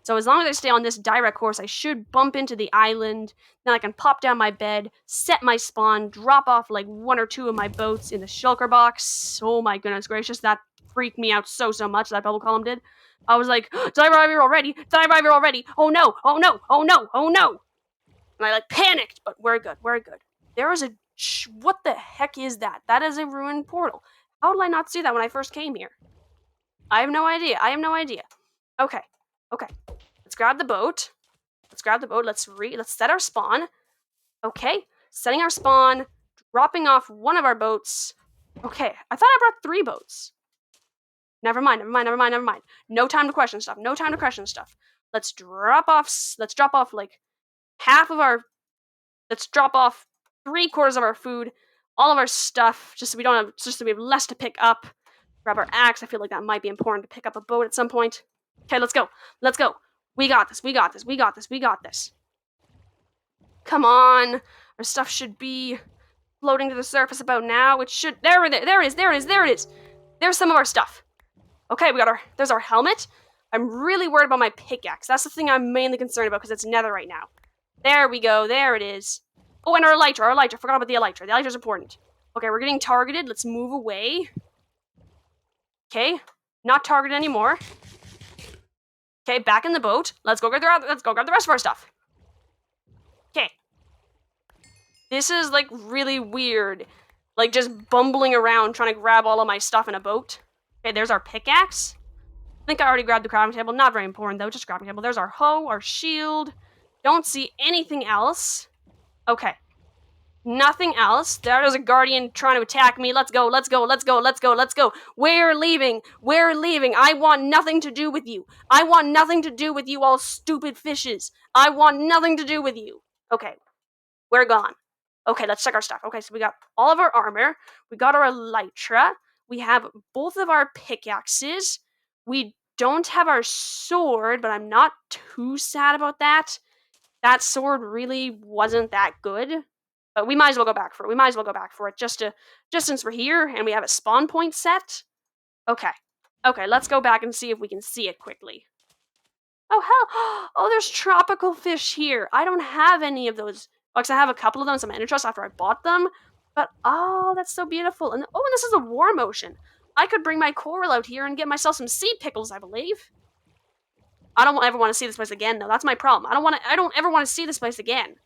So as long as I stay on this direct course, I should bump into the island. Then I can pop down my bed, set my spawn, drop off like one or two of my boats in the shulker box. Oh my goodness gracious, that freaked me out so much, that bubble column did. I was like, did I arrive here already? Did I arrive here already? Oh no, oh no, oh no, oh no. And I like panicked, but we're good, we're good. There is a, what the heck is that? That is a ruined portal. How did I not see that when I first came here? I have no idea, I have no idea. Okay, okay. Let's grab the boat. Let's grab the boat. Let's set our spawn. Okay, setting our spawn, dropping off one of our boats. Okay, I thought I brought 3 boats. Never mind, never mind, never mind, never mind. No time to question stuff. No time to question stuff. Let's drop off like half of our, let's drop off 3/4 of our food, all of our stuff, just so we don't have, just so we have less to pick up. Grab our axe. I feel like that might be important to pick up a boat at some point. Okay, let's go. Let's go. We got this. We got this. We got this. We got this. Come on. Our stuff should be floating to the surface about now. It should. There it is. There it is. There it is. There it is. There's some of our stuff. Okay, there's our helmet. I'm really worried about my pickaxe. That's the thing I'm mainly concerned about because it's netherite now. There we go. There it is. Oh, and our elytra. Our elytra. Forgot about the elytra. The elytra's important. Okay, we're getting targeted. Let's move away. Okay, not targeted anymore. Okay, back in the boat. Let's go grab the rest of our stuff. Okay. This is like really weird. Like just bumbling around trying to grab all of my stuff in a boat. Okay, there's our pickaxe. I think I already grabbed the crafting table. Not very important though, just crafting table. There's our hoe, our shield. Don't see anything else. Okay. Nothing else. There is a guardian trying to attack me. Let's go, let's go, let's go, let's go, let's go. We're leaving. We're leaving. I want nothing to do with you. I want nothing to do with you all stupid fishes. I want nothing to do with you. Okay. We're gone. Okay, let's check our stuff. Okay, so we got all of our armor. We got our elytra. We have both of our pickaxes. We don't have our sword, but I'm not too sad about that. That sword really wasn't that good. But we might as well go back for it. We might as well go back for it just since we're here and we have a spawn point set. Okay. Okay, let's go back and see if we can see it quickly. Oh hell! Oh, there's tropical fish here. I don't have any of those. Well, I have a couple of them in some Ender after I bought them. But oh, that's so beautiful. And oh, and this is a warm ocean. I could bring my coral out here and get myself some sea pickles, I believe. I don't ever want to see this place again, though. That's my problem. I don't ever want to see this place again.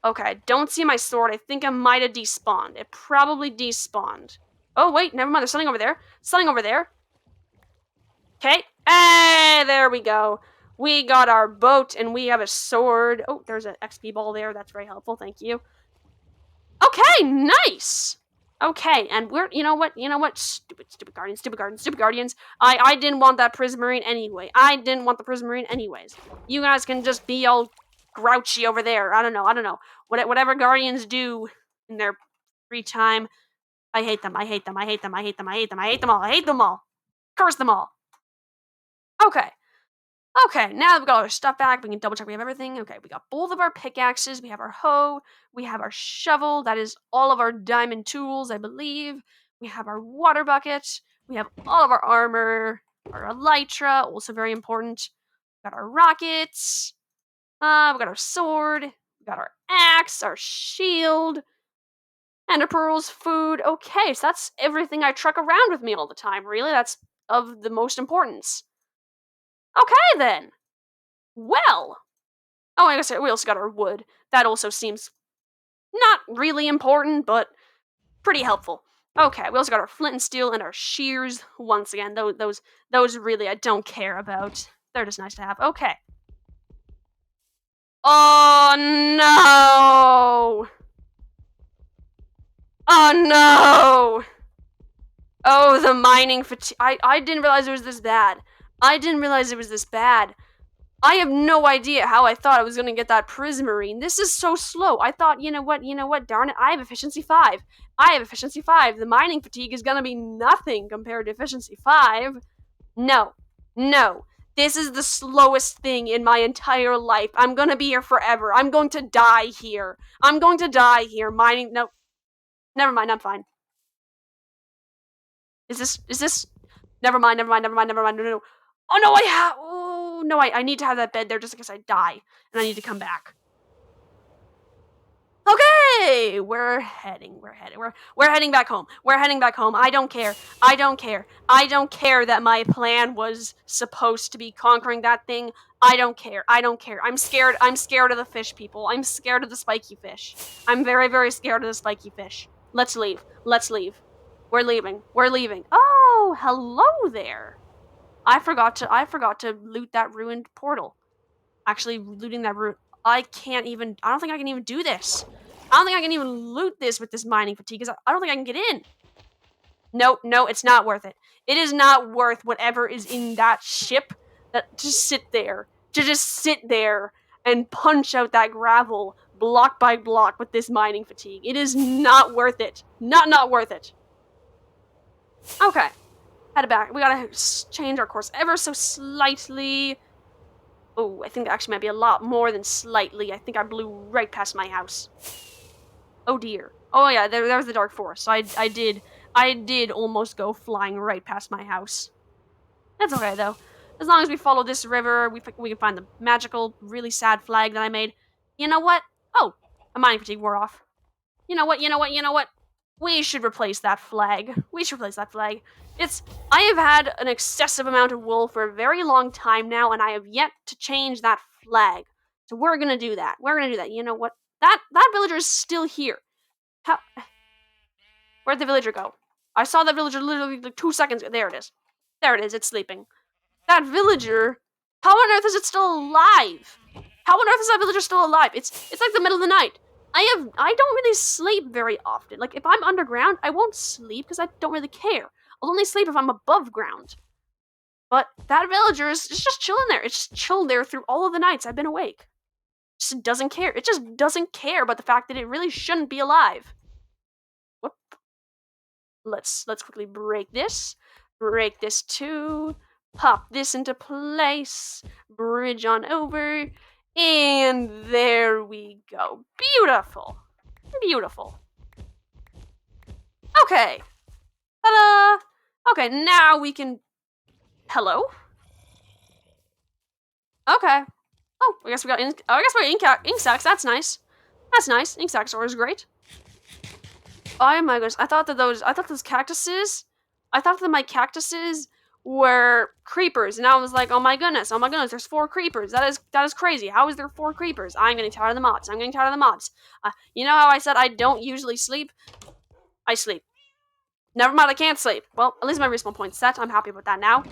Okay, I don't see my sword. I think I might have despawned. It probably despawned. Oh, wait, never mind. There's something over there. Something over there. Okay. Hey, there we go. We got our boat and we have a sword. Oh, there's an XP ball there. That's very helpful. Thank you. Okay, nice. Okay, and we're, you know what? Stupid guardians. I didn't want that prismarine anyway. I didn't want the prismarine anyways. You guys can just be all grouchy over there. I don't know. Whatever guardians do in their free time. I hate them. I hate them all. Curse them all. Okay. Okay, now that we've got all our stuff back, we can double check we have everything. Okay, we got both of our pickaxes, we have our hoe, we have our shovel, that is all of our diamond tools, I believe. We have our water bucket. We have all of our armor. Our elytra, also very important. We got our rockets. We got our sword. We got our axe, our shield, and pearls, food. Okay, so that's everything I truck around with me all the time. Really, that's of the most importance. Okay, then. Well. Oh, I guess we also got our wood. That also seems not really important, but pretty helpful. Okay, we also got our flint and steel and our shears. Once again, those really I don't care about. They're just nice to have. Okay. Oh no! Oh no! Oh, the mining fatigue. I didn't realize it was this bad. I didn't realize it was this bad. I have no idea how I thought I was gonna get that prismarine. This is so slow. I thought, you know what, darn it, I have efficiency 5. I have efficiency 5. The mining fatigue is gonna be nothing compared to efficiency 5. No. No. This is the slowest thing in my entire life. I'm gonna be here forever. I'm going to die here. I'm going to die here. Mining. No. Never mind, I'm fine. Is this. Never mind. No. Oh no, oh no, I need to have that bed there just in case I die. And I need to come back. Okay, we're heading back home. We're heading back home. I don't care. I don't care that my plan was supposed to be conquering that thing. I don't care. I'm scared of the fish people. I'm scared of the spiky fish. I'm very, very scared of the spiky fish. Let's leave. We're leaving. Oh, hello there. I forgot to loot that ruined portal. Actually, looting that route. I don't think I can even do this. I don't think I can even loot this with this mining fatigue, because I don't think I can get in. No, it's not worth it. It is not worth whatever is in that ship to just sit there and punch out that gravel block by block with this mining fatigue. It is not worth it. Not worth it. Okay. Head back. We gotta change our course ever so slightly. Oh, I think that actually might be a lot more than slightly. I think I blew right past my house. Oh dear. Oh yeah, there was the dark forest. So I did almost go flying right past my house. That's okay though. As long as we follow this river, we can find the magical, really sad flag that I made. You know what? Oh, a mining fatigue wore off. You know what? We should replace that flag. I have had an excessive amount of wool for a very long time now, and I have yet to change that flag. So we're gonna do that. You know what? That villager is still here. Where'd the villager go? I saw that villager literally like 2 seconds ago. There it is. It's sleeping. That villager, how on earth is it still alive? How on earth is that villager still alive? It's like the middle of the night. I don't really sleep very often. Like, if I'm underground, I won't sleep because I don't really care. I'll only sleep if I'm above ground. But that villager is just chilling there. It's just chilled there through all of the nights I've been awake. It just doesn't care. It just doesn't care about the fact that it really shouldn't be alive. Whoop. Let's quickly break this. Break this too. Pop this into place. Bridge on over. And there we go. Beautiful. Okay. Ta-da! Okay, now we can... Hello? Okay. Oh, I guess we got ink sacks. That's nice. Ink sacks are great. Oh my goodness. I thought that my cactuses were creepers, and I was like, oh my goodness, there's 4 creepers. That is crazy. How is there 4 creepers? I'm getting tired of the mobs. You know how I said I don't usually sleep? I sleep. Never mind, I can't sleep. Well, at least my respawn point's set. I'm happy about that now.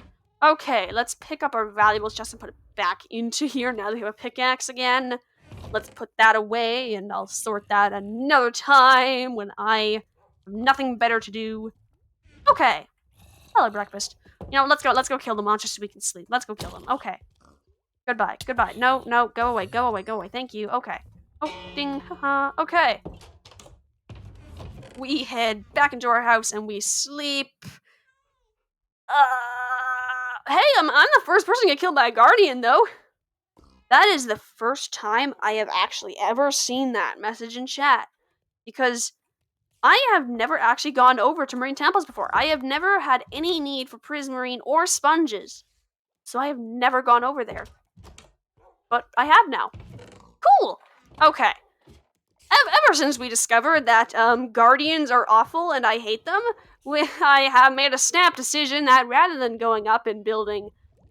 Okay, let's pick up our valuables chest and put it back into here now that we have a pickaxe again. Let's put that away, and I'll sort that another time when I have nothing better to do. Okay. Hello, breakfast. You know, let's go kill the monsters so we can sleep. Let's go kill them. Okay. Goodbye. No, go away. Thank you. Okay. Oh, ding, haha. Okay. We head back into our house and we sleep. Hey, I'm the first person to get killed by a guardian, though. That is the first time I have actually ever seen that message in chat. Because I have never actually gone over to marine temples before. I have never had any need for prismarine or sponges. So I have never gone over there. But I have now. Cool! Okay. Ever since we discovered that guardians are awful and I hate them, I have made a snap decision that rather than going up and building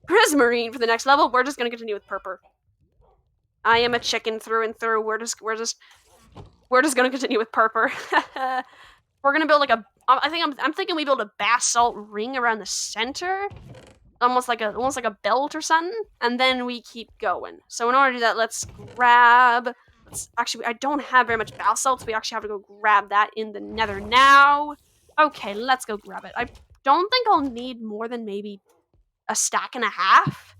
prismarine for the next level, we're just gonna continue with purple. I am a chicken through and through. We're just gonna continue with purple. We're gonna build like a. I'm thinking we build a basalt ring around the center, almost like a belt or something, and then we keep going. So in order to do that, let's grab. Actually, I don't have very much basalt, so we actually have to go grab that in the nether now. Okay, let's go grab it. I don't think I'll need more than maybe a stack and a half,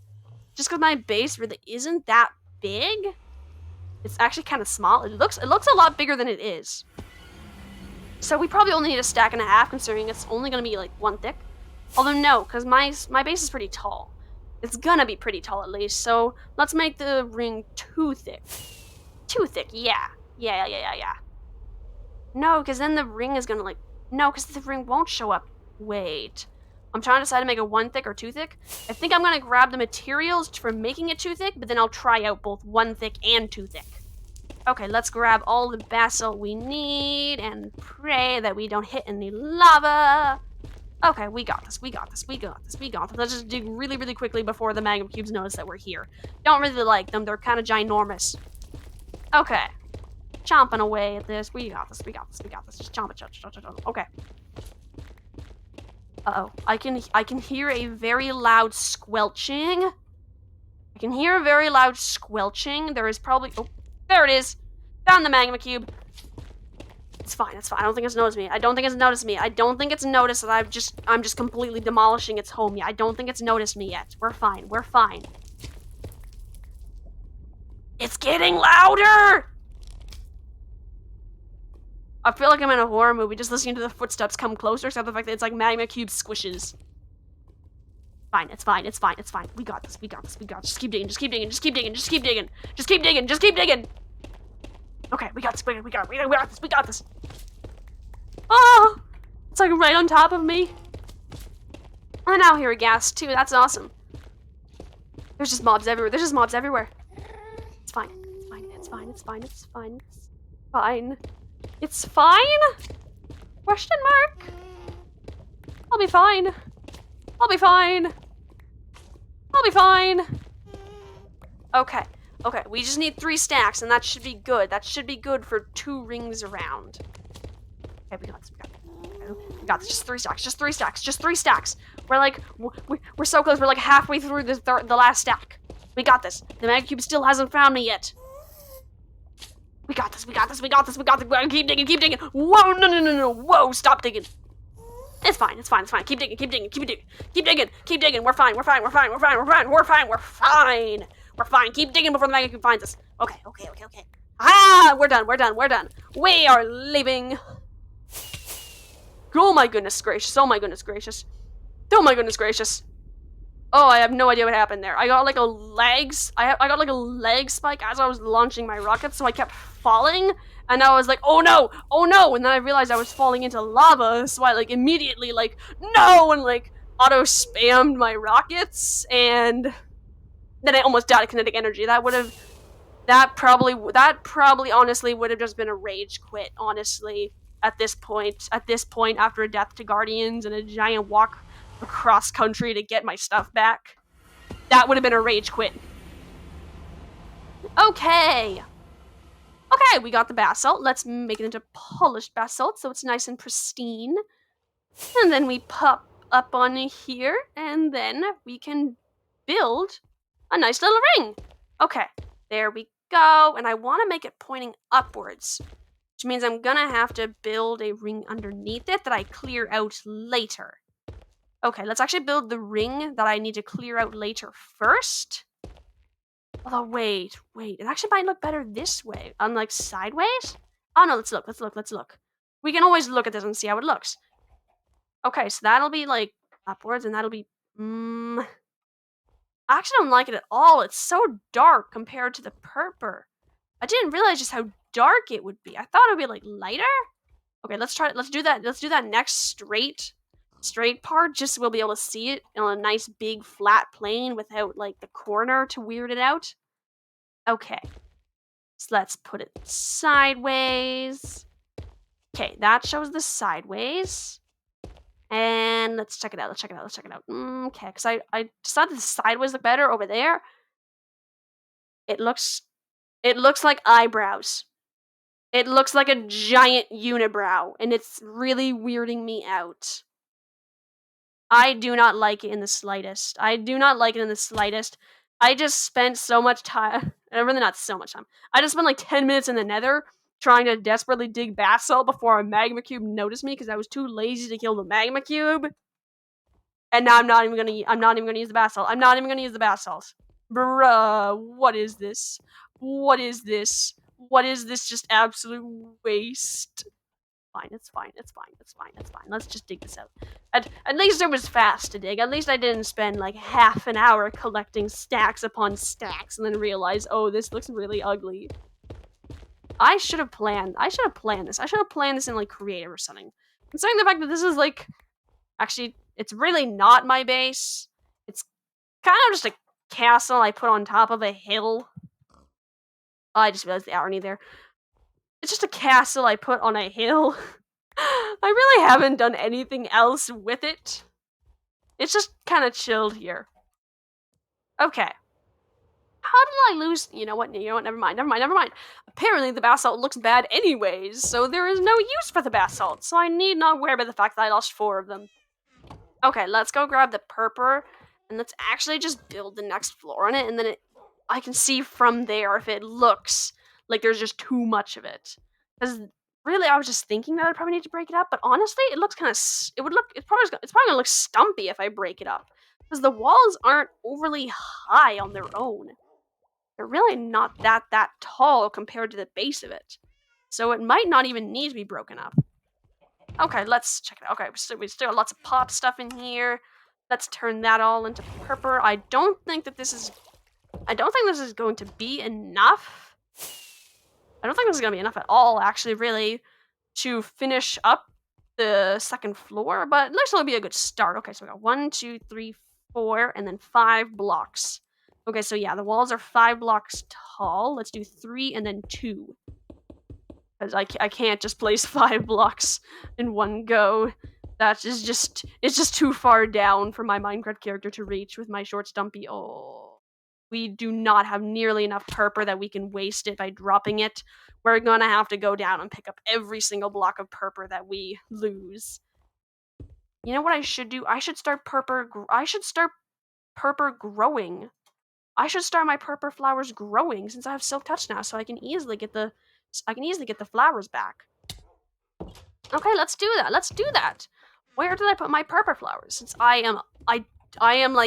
just because my base really isn't that big. It's actually kind of small. It looks a lot bigger than it is. So we probably only need a stack and a half, considering it's only going to be like 1 thick. Although no, because my base is pretty tall. It's gonna be pretty tall at least. So let's make the ring 2 thick. 2 thick, yeah. Yeah. No, because then the ring is gonna like... No, because the ring won't show up. Wait. I'm trying to decide to make it 1 thick or 2 thick. I think I'm gonna grab the materials for making it 2 thick, but then I'll try out both 1 thick and 2 thick. Okay, let's grab all the basalt we need and pray that we don't hit any lava. Okay, we got this. Let's just dig really, really quickly before the magma cubes notice that we're here. Don't really like them. They're kind of ginormous. Okay. Chomping away at this. We got this. Just chomp it. Okay. Uh-oh. I can hear a very loud squelching. There is probably... Oh, there it is. Found the magma cube. It's fine. I don't think it's noticed me. I don't think it's noticed that I'm just completely demolishing its home. Yeah, I don't think it's noticed me yet. We're fine. It's getting louder! I feel like I'm in a horror movie just listening to the footsteps come closer, except the fact that it's like magma cube squishes. It's fine. We got this. Just keep digging. Okay, we got this. Oh! It's like right on top of me. I now hear a gas too. That's awesome. There's just mobs everywhere. It's fine. It's fine? Question mark? I'll be fine. Okay, we just need 3 stacks, and that should be good. That should be good for 2 rings around. Okay, we got this. Just 3 stacks. We're so close. We're like halfway through the last stack. We got this. The magma cube still hasn't found me yet. We got this. Keep digging. Whoa, no. Whoa, stop digging. It's fine. Keep digging. We're fine. Keep digging before the magma cube finds us. Okay. Ah, we're done. We are leaving. Oh my goodness gracious. Oh, I have no idea what happened there. I got like a lag spike as I was launching my rocket, so I kept falling, and I was like, oh no, and then I realized I was falling into lava, so I like immediately like, no, and like auto spammed my rockets, and then I almost died of kinetic energy. That probably honestly would have just been a rage quit, honestly, at this point after a death to guardians and a giant walk across country to get my stuff back. That would have been a rage quit. Okay, we got the basalt. Let's make it into polished basalt so it's nice and pristine. And then we pop up on here, and then we can build a nice little ring. Okay, there we go. And I want to make it pointing upwards, which means I'm gonna have to build a ring underneath it that I clear out later. Okay, let's actually build the ring that I need to clear out later first. Although, wait. It actually might look better this way. Unlike sideways? Oh, no, let's look. We can always look at this and see how it looks. Okay, so that'll be, like, upwards, and that'll be... I actually don't like it at all. It's so dark compared to the purple. I didn't realize just how dark it would be. I thought it would be, like, lighter. Okay, let's do that. Let's do that next straight part, just so we'll be able to see it on a nice big flat plane without like the corner to weird it out. Okay. So let's put it sideways. Okay, that shows the sideways. And let's check it out. Let's check it out. Let's check it out. Okay, because I decided the sideways look better over there. It looks like eyebrows. It looks like a giant unibrow, and it's really weirding me out. I do not like it in the slightest. I do not like it in the slightest. I just spent so much time, really not so much time. I just spent like 10 minutes in the nether trying to desperately dig basalt before a magma cube noticed me because I was too lazy to kill the magma cube. And now I'm not even gonna use the basalt. I'm not even gonna use the basalt. Bruh, what is this? What is this? What is this just absolute waste? Fine, it's fine, it's fine, it's fine, it's fine. Let's just dig this out. At least it was fast to dig. At least I didn't spend like half an hour collecting stacks upon stacks and then realize, oh, this looks really ugly. I should have planned this. I should have planned this in like creative or something. Considering the fact that this is like, actually, it's really not my base. It's kind of just a castle I put on top of a hill. Oh, I just realized the irony there. It's just a castle I put on a hill. I really haven't done anything else with it. It's just kind of chilled here. Okay. How did I lose? You know what? Never mind. Apparently the basalt looks bad anyways, so there is no use for the basalt, so I need not worry about the fact that I lost 4 of them. Okay, let's go grab the purpur, and let's actually just build the next floor on it, and then I can see from there if it looks like there's just too much of it. Because really, I was just thinking that I'd probably need to break it up, but honestly, it looks kind of, it's probably gonna look stumpy if I break it up. Because the walls aren't overly high on their own. They're really not that tall compared to the base of it. So it might not even need to be broken up. Okay, let's check it out. Okay, we still got lots of pop stuff in here. Let's turn that all into purpur. I don't think this is going to be enough. I don't think this is going to be enough at all, actually, really, to finish up the second floor, but at least it'll be a good start. Okay, so we got 1, 2, 3, 4, and then 5 blocks. Okay, so yeah, the walls are 5 blocks tall. Let's do 3 and then 2. Because I can't just place 5 blocks in one go. That is just, it's just too far down for my Minecraft character to reach with my short stumpy. Oh, we do not have nearly enough purpur that we can waste it by dropping it. We're gonna have to go down and pick up every single block of purpur that we lose. You know what I should do? I should start purpur growing. I should start my purpur flowers growing since I have silk touch now, so I can easily get the flowers back. Okay, let's do that. Where did I put my purpur flowers? Since I am like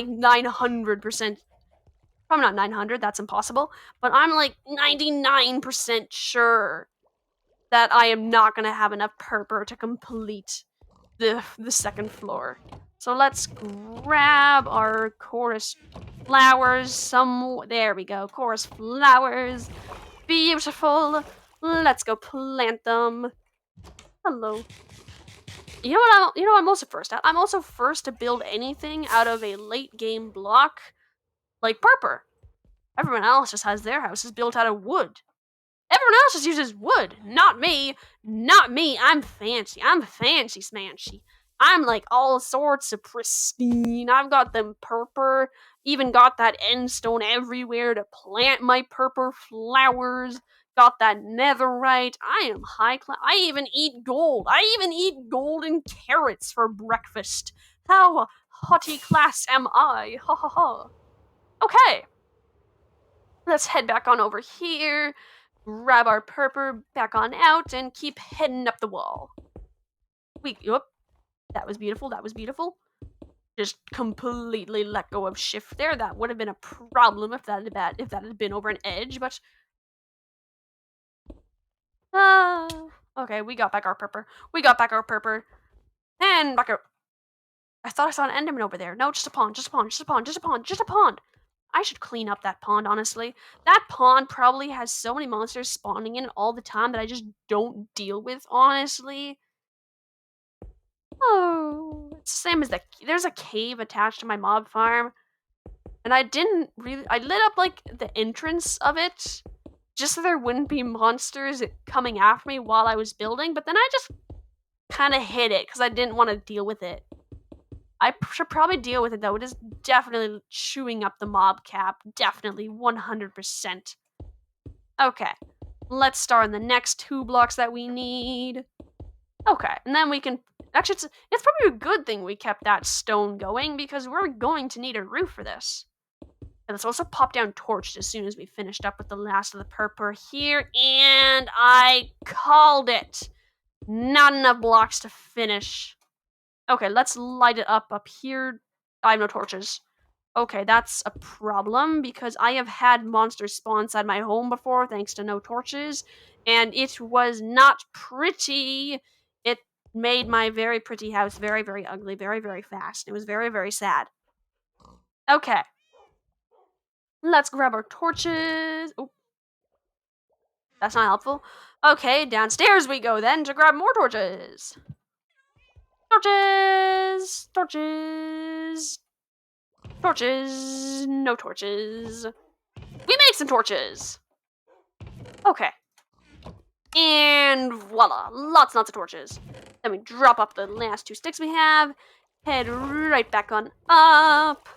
900%, probably not 900, that's impossible, but I'm like 99% sure that I am not gonna have enough purpur to complete the second floor. So let's grab our chorus flowers. There we go, chorus flowers. Beautiful. Let's go plant them. Hello. You know what I'm also first at? I'm also first to build anything out of a late game block like purpur. Everyone else just has their houses built out of wood. Everyone else just uses wood. Not me. Not me. I'm fancy. I'm fancy smanchy. I'm like all sorts of pristine. I've got them purpur. Even got that end stone everywhere to plant my purpur flowers. Got that netherite. I am high class. I even eat gold. I even eat golden carrots for breakfast. How haughty class am I? Ha ha ha. Okay. Let's head back on over here. Grab our purpur back on out and keep heading up the wall. Whoop. That was beautiful. That was beautiful. Just completely let go of shift there. That would have been a problem if that had been over an edge, but okay, we got back our purpur. And back our I thought I saw an enderman over there. No, just a pond. I should clean up that pond, honestly. That pond probably has so many monsters spawning in all the time that I just don't deal with, honestly. Oh, it's the same as there's a cave attached to my mob farm, and I lit up, like, the entrance of it, just so there wouldn't be monsters coming after me while I was building, but then I just kinda hid it, because I didn't wanna deal with it. I should probably deal with it, though. It is definitely chewing up the mob cap. Definitely, 100%. Okay, let's start on the next 2 blocks that we need. Okay, and then we can actually, it's probably a good thing we kept that stone going, because we're going to need a roof for this. And let's also pop down torches as soon as we finished up with the last of the purple here, and I called it! Not enough blocks to finish. Okay, let's light it up here. I have no torches. Okay, that's a problem, because I have had monsters spawn inside my home before thanks to no torches, and it was not pretty. It made my very pretty house very, very ugly, very, very fast. It was very, very sad. Okay, let's grab our torches. Oh, that's not helpful. Okay, downstairs we go then to grab more torches. Torches! Torches! Torches! No torches. We make some torches! Okay. And voila, lots and lots of torches. Then we drop up the last 2 sticks we have, head right back on up.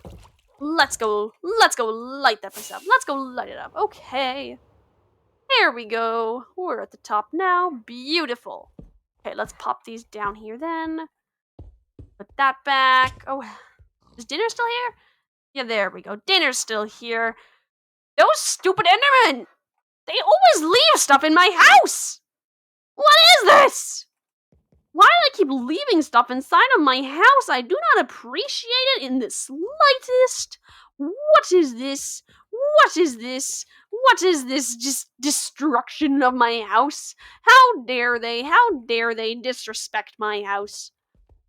Let's go light that place up. Let's go light it up. Okay. There we go. We're at the top now. Beautiful. Okay, let's pop these down here then. Put that back. Oh, is dinner still here? Yeah, there we go. Dinner's still here. Those stupid Endermen! They always leave stuff in my house! What is this? Why do they keep leaving stuff inside of my house? I do not appreciate it in the slightest. What is this? What is this? What is this just destruction of my house? How dare they? How dare they disrespect my house?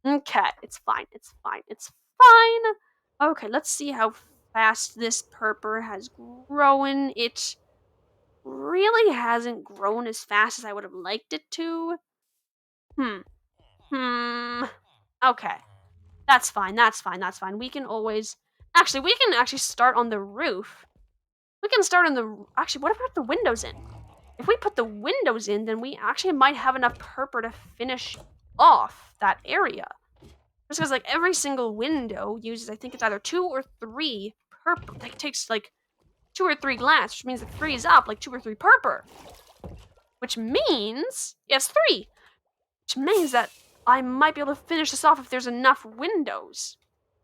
Okay, it's fine. It's fine. It's fine. Okay, let's see how fast this purple has grown. It really hasn't grown as fast as I would have liked it to. Okay. That's fine, that's fine, that's fine. We can always we can actually start on the roof. We can start on the actually, what if we put the windows in? If we put the windows in, then we actually might have enough purple to finish off that area. Just because, like, every single window uses, I think it's either 2 or 3 purple. It takes, like, 2 or 3 glass, which means it frees up, like, 2 or 3 purple. Which means, yes, 3. Which means that I might be able to finish this off if there's enough windows.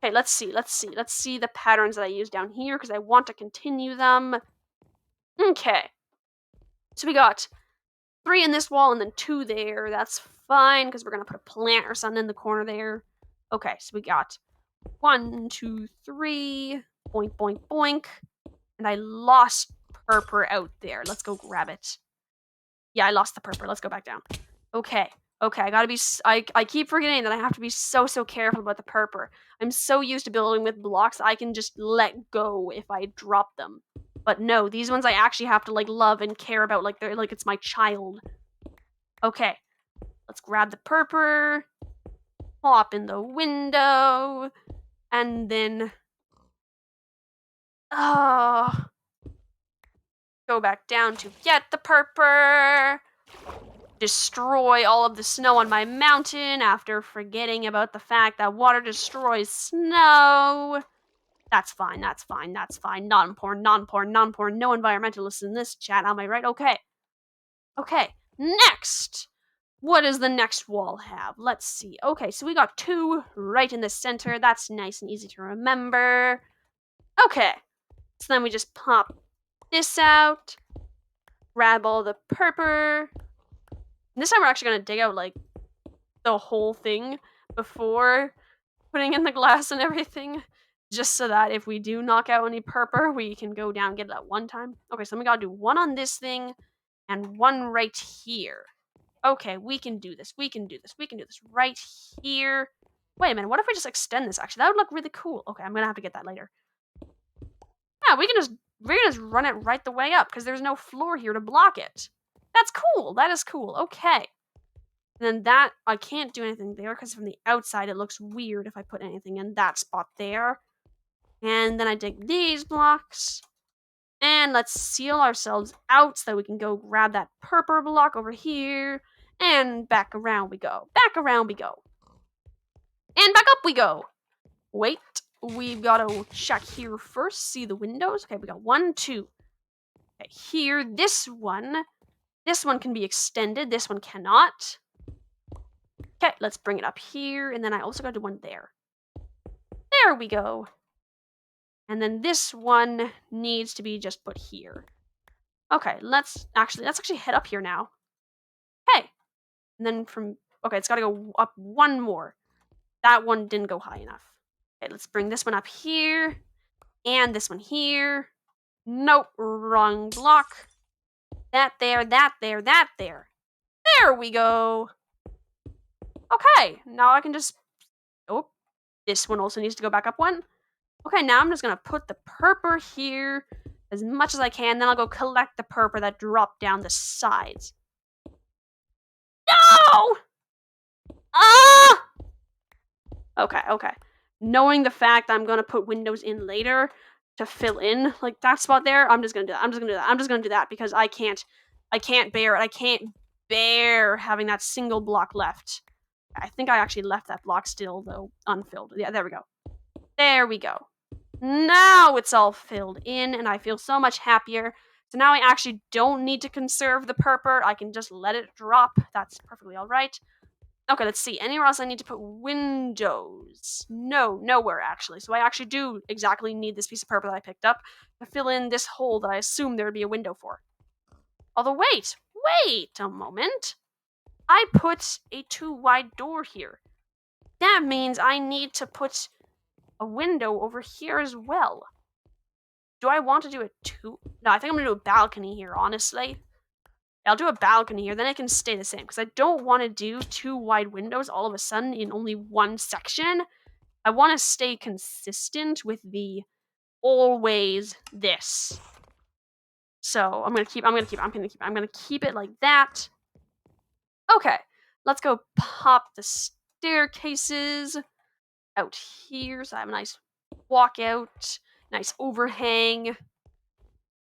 Okay, let's see. Let's see the patterns that I use down here, because I want to continue them. Okay. So we got 3 in this wall and then 2 there. That's fine, because we're going to put a plant or something in the corner there. Okay, so we got 1, 2, 3. Boink, boink, boink. And I lost purple out there. Let's go grab it. Yeah, I lost the purple. Let's go back down. Okay. Okay, I gotta be. I keep forgetting that I have to be so careful about the purple. I'm so used to building with blocks, I can just let go if I drop them. But no, these ones I actually have to, like, love and care about, like they're like it's my child. Okay, let's grab the purple, pop in the window, and then go back down to get the purple. Destroy all of the snow on my mountain after forgetting about the fact that water destroys snow. That's fine, that's fine, that's fine. Not important, not important, not important. No environmentalists in this chat, am I right? Okay. Okay, next. What does the next wall have? Let's see. Okay, so we got 2 right in the center. That's nice and easy to remember. Okay, so then we just pop this out. Grab all the purple. This time we're actually gonna dig out, like, the whole thing before putting in the glass and everything, just so that if we do knock out any purple, we can go down and get it at one time. Okay, so we gotta do 1 on this thing and 1 right here. Okay, we can do this. We can do this. We can do this right here. Wait a minute, what if we just extend this? Actually, that would look really cool. Okay, I'm gonna have to get that later. Yeah, we can just run it right the way up, because there's no floor here to block it. That's cool. That is cool. Okay. And then that, I can't do anything there because from the outside it looks weird if I put anything in that spot there. And then I dig these blocks. And let's seal ourselves out so that we can go grab that purple block over here. And back around we go. Back around we go. And back up we go. Wait, we've got to check here first. See the windows. Okay, we got 1, 2. Okay, here, this one. This one can be extended. This one cannot. Okay, let's bring it up here. And then I also got to do one there. There we go. And then this one needs to be just put here. Okay, let's actually head up here now. Okay. And then okay, it's got to go up one more. That one didn't go high enough. Okay, let's bring this one up here. And this one here. Nope, wrong block. That there, that there, that there. There we go. Okay, now I can just... Oh, this one also needs to go back up one. Okay, now I'm just going to put the purple here as much as I can. Then I'll go collect the purple that dropped down the sides. No! Ah! Okay. Knowing the fact I'm gonna put windows in later to fill in like that spot there, I'm just gonna do that. I'm just gonna do that because I can't bear it. I can't bear having that single block left. I think I actually left that block still though unfilled. Yeah, there we go. There we go. Now it's all filled in and I feel so much happier. So now I actually don't need to conserve the purple. I can just let it drop. That's perfectly all right. Okay, let's see. Anywhere else I need to put windows? No, nowhere actually. So I actually do exactly need this piece of purple that I picked up to fill in this hole that I assumed there would be a window for. Although, wait a moment. I put a too wide door here. That means I need to put a window over here as well. Do I want to do it too? No, I think I'm going to do a balcony here, honestly. I'll do a balcony here, then it can stay the same, because I don't want to do 2 wide windows all of a sudden in only one section. I want to stay consistent with the always this. So I'm gonna keep it like that. Okay, let's go pop the staircases out here. So I have a nice walkout, nice overhang.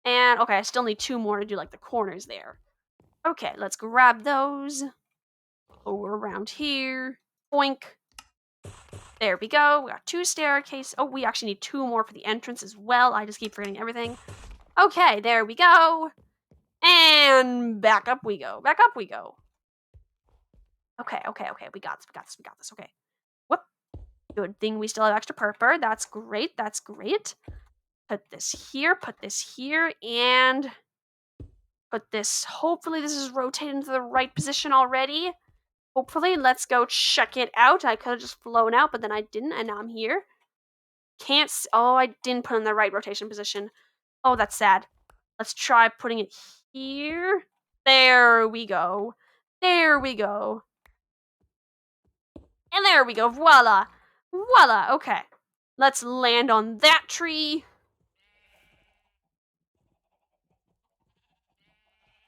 And okay, I still need 2 more to do like the corners there. Okay, let's grab those. Over around here. Boink. There we go. We got 2 staircases. Oh, we actually need 2 more for the entrance as well. I just keep forgetting everything. Okay, there we go. And back up we go. Back up we go. Okay. We got this. Okay. Whoop. Good thing we still have extra purple. That's great. Put this here, and put this. Hopefully this is rotated into the right position already. Hopefully, let's go check it out. I could have just flown out, but then I didn't, and now I'm here. Oh, I didn't put in the right rotation position. Oh, that's sad. Let's try putting it here. There we go. And there we go. Voila. Okay. Let's land on that tree.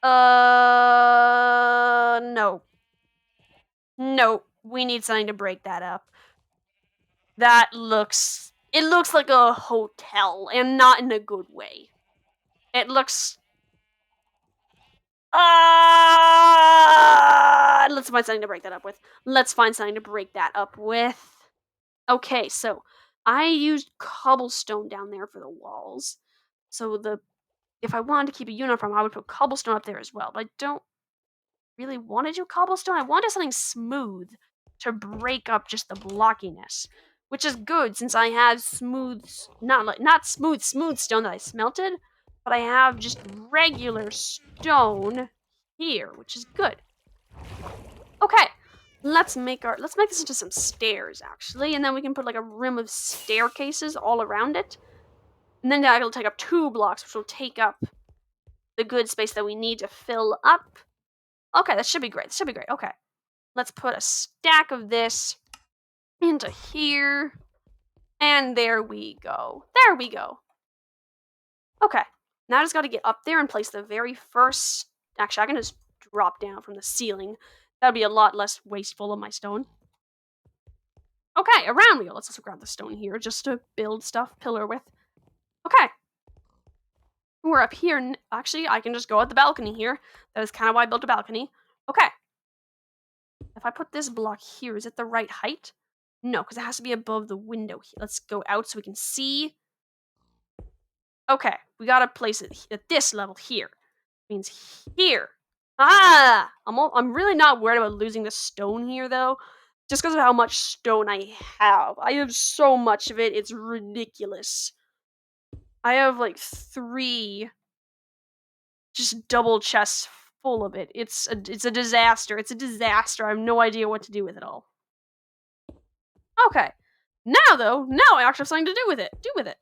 No. No. We need something to break that up. It looks like a hotel, and not in a good way. It looks... let's find something to break that up with. Okay, so I used cobblestone down there for the walls. So if I wanted to keep a uniform, I would put cobblestone up there as well. But I don't really want to do cobblestone. I wanted something smooth to break up just the blockiness, which is good since I have not smooth stone that I smelted, but I have just regular stone here, which is good. Okay, let's make this into some stairs actually, and then we can put like a rim of staircases all around it, and then that'll take up 2 blocks, which will take up the good space that we need to fill up. Okay, that should be great. Okay, let's put a stack of this into here. And there we go. Okay, now I just got to get up there and place the very first... Actually, I can just drop down from the ceiling. That'd be a lot less wasteful of my stone. Okay, a round wheel. Let's also grab the stone here just to build stuff, pillar with. Okay. We're up here. Actually, I can just go out the balcony here. That is kind of why I built a balcony. Okay. If I put this block here, is it the right height? No, because it has to be above the window here. Let's go out so we can see. Okay, we gotta place it at this level here. Means here. Ah! I'm really not worried about losing the stone here, though. Just because of how much stone I have. I have so much of it, it's ridiculous. I have like 3 just double chests full of it. It's a disaster. It's a disaster. I have no idea what to do with it all. Okay. Now though, now I actually have something to do with it.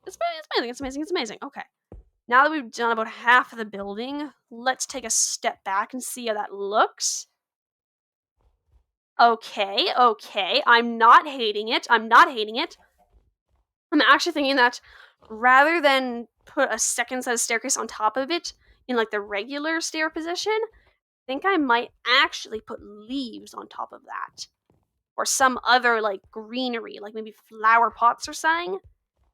It's amazing. It's amazing. It's amazing. Okay. Now that we've done about half of the building, let's take a step back and see how that looks. Okay, okay. I'm not hating it. I'm actually thinking that rather than put a second set of staircase on top of it in like the regular stair position, I think I might actually put leaves on top of that. Or some other like greenery, like maybe flower pots or something.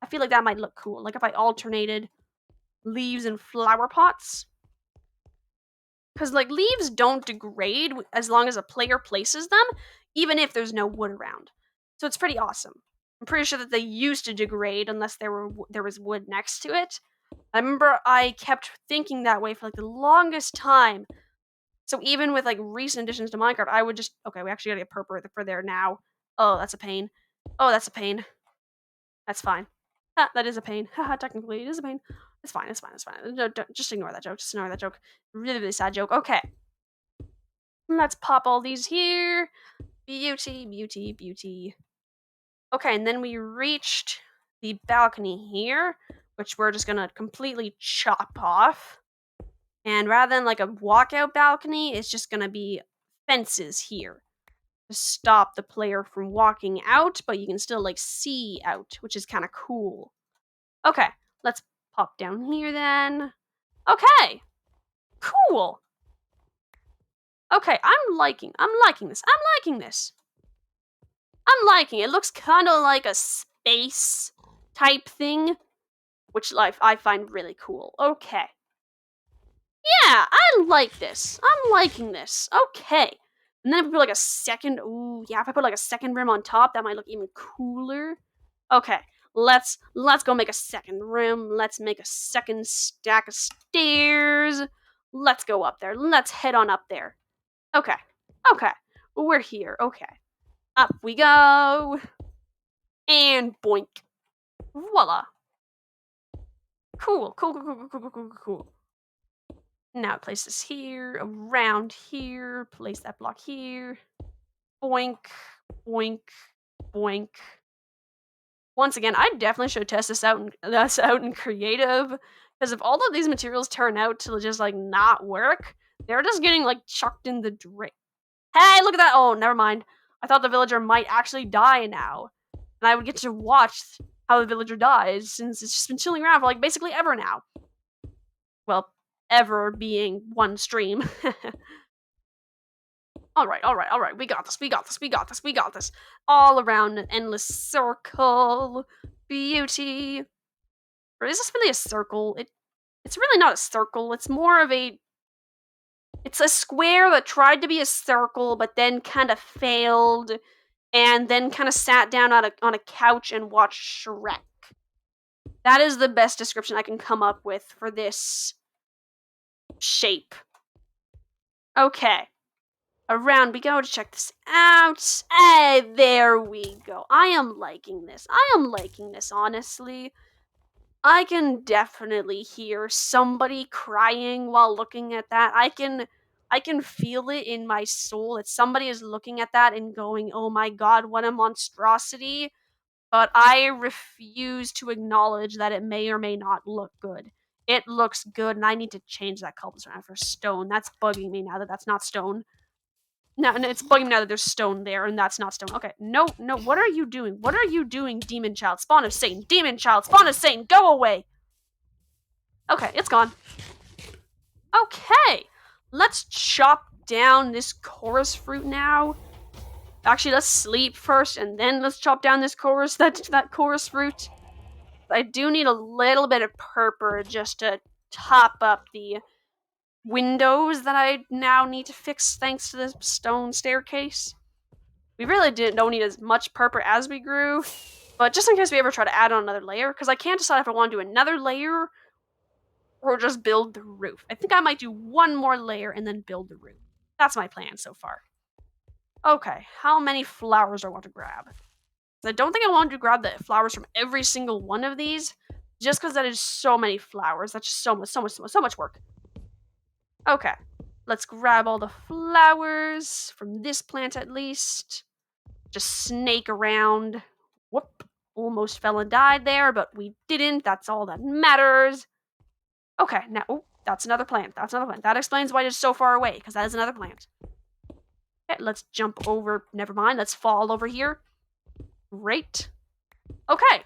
I feel like that might look cool. Like if I alternated leaves and flower pots. Because like leaves don't degrade as long as a player places them, even if there's no wood around. So it's pretty awesome. I'm pretty sure that they used to degrade unless there was wood next to it. I remember I kept thinking that way for like the longest time. So even with like recent additions to Minecraft, I would just okay, we actually gotta get purple for there now. Oh, that's a pain. Oh, that's a pain. That's fine. That is a pain. Haha, technically it is a pain. It's fine. It's fine. It's fine. No, just ignore that joke. Just ignore that joke. Really, really sad joke. Okay. Let's pop all these here. Beauty, beauty, beauty. Okay, and then we reached the balcony here, which we're just gonna completely chop off. And rather than like a walkout balcony, it's just gonna be fences here to stop the player from walking out, but you can still like see out, which is kind of cool. Okay, let's pop down here then. Okay, cool. Okay, I'm liking this. I'm liking this. I'm liking it. It looks kind of like a space type thing, which I find really cool. Okay. Yeah, I like this. I'm liking this. Okay. And then if I put like a second, ooh, yeah, if I put like a second rim on top, that might look even cooler. Okay, let's go make a second rim. Let's make a second stack of stairs. Let's go up there. Let's head on up there. Okay. Okay. We're here. Okay. Up we go. And boink. Voila. Cool. Cool, cool, cool, cool, cool, cool, cool. Now place this here, around here, place that block here. Boink, boink, boink. Once again, I definitely should test this out in creative. Because if all of these materials turn out to just like not work, they're just getting like chucked in the drain. Hey, look at that! Oh, never mind. I thought the villager might actually die now. And I would get to watch how the villager dies, since it's just been chilling around for like basically ever now. Well, ever being one stream. Alright. We got this. All around an endless circle. Beauty. Or is this really a circle? It's really not a circle. It's more of a... It's a square that tried to be a circle, but then kind of failed, and then kind of sat down on a couch and watched Shrek. That is the best description I can come up with for this shape. Okay. Around we go to check this out. Hey, there we go. I am liking this, honestly. I can definitely hear somebody crying while looking at that. I can feel it in my soul that somebody is looking at that and going, "Oh my god, what a monstrosity." But I refuse to acknowledge that it may or may not look good. It looks good, and I need to change that cobblestone for stone. That's bugging me now that that's not stone. No, it's bugging me now that there's stone there, and that's not stone. Okay, no, what are you doing? What are you doing, demon child? Spawn of Satan. Demon child, spawn of Satan, go away! Okay, it's gone. Okay, let's chop down this chorus fruit now. Actually, let's sleep first, and then let's chop down this that chorus fruit. I do need a little bit of purple just to top up the windows that I now need to fix thanks to the stone staircase. We really don't need as much purple as we grew, but just in case we ever try to add on another layer, because I can't decide if I want to do another layer or just build the roof. I think I might do one more layer and then build the roof. That's my plan so far. Okay, how many flowers do I want to grab? I don't think I want to grab the flowers from every single one of these, just because that is so many flowers. That's just so much work. Okay, let's grab all the flowers from this plant at least. Just snake around. Whoop, almost fell and died there, but we didn't. That's all that matters. Okay, now, oh, that's another plant. That explains why it's so far away, because that is another plant. Okay, let's jump over. Never mind, let's fall over here. Great. Okay.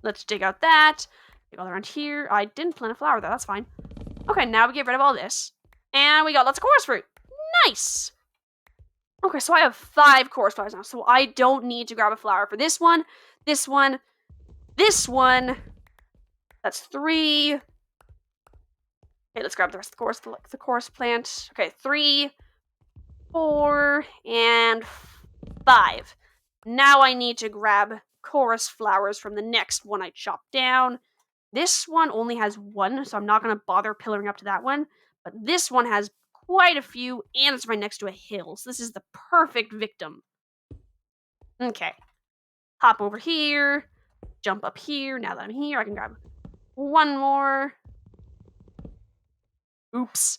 Let's dig out that. Dig all around here. I didn't plant a flower though, that's fine. Okay, now we get rid of all this. And we got lots of chorus fruit. Nice! Okay, so I have 5 chorus flowers now, so I don't need to grab a flower for this one, this one, this one. That's 3. Okay, let's grab the rest of the chorus plant. Okay, 3, 4, and 5. Now I need to grab chorus flowers from the next one I chopped down. This one only has 1, so I'm not going to bother pillaring up to that one. But this one has quite a few, and it's right next to a hill, so this is the perfect victim. Okay. Hop over here. Jump up here. Now that I'm here, I can grab 1 more. Oops.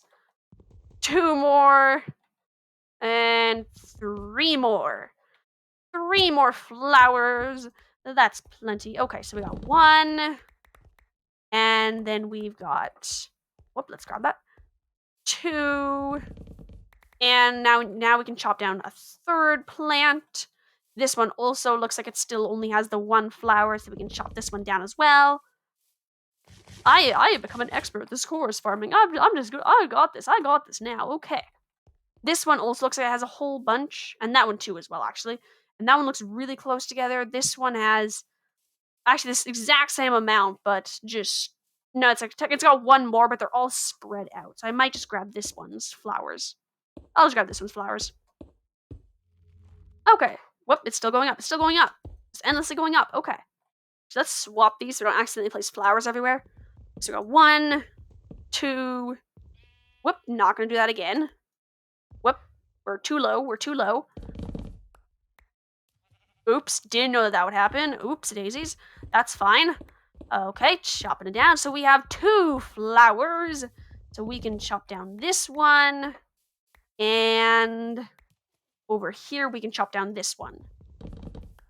2 more. And 3 more. 3 more flowers. That's plenty. Okay, so we got 1. And then we've got... Whoop, let's grab that. 2. And now we can chop down a 3rd plant. This one also looks like it still only has the 1 flower, so we can chop this one down as well. I have become an expert at this chorus farming. I'm just good. I got this now. Okay. This one also looks like it has a whole bunch, and that one too as well, actually. And that one looks really close together. This one has actually this exact same amount, but just no. It's got 1 more, but they're all spread out. So I might just grab this one's flowers. I'll just grab this one's flowers. Okay. Whoop, it's still going up. It's endlessly going up. Okay. So let's swap these so we don't accidentally place flowers everywhere. So we got 1, 2. Whoop, not gonna do that again. Whoop, we're too low. Oops, didn't know that would happen. Oops, daisies. That's fine. Okay, chopping it down. So we have 2 flowers. So we can chop down this one. And over here, we can chop down this one.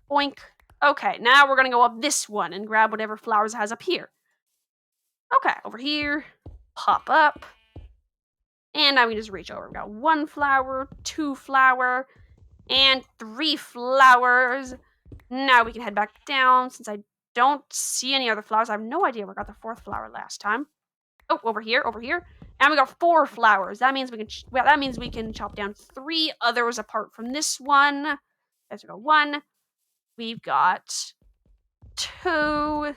Boink. Okay, now we're going to go up this one and grab whatever flowers it has up here. Okay, over here. Pop up. And now we just reach over. We've got 1 flower, 2 flower, and 3 flowers. Now we can head back down since I don't see any other flowers. I have no idea where I got the 4th flower last time. Oh, over here. And we got 4 flowers. That means we can chop down 3 others apart from this one. Let's go 1. We've got 2.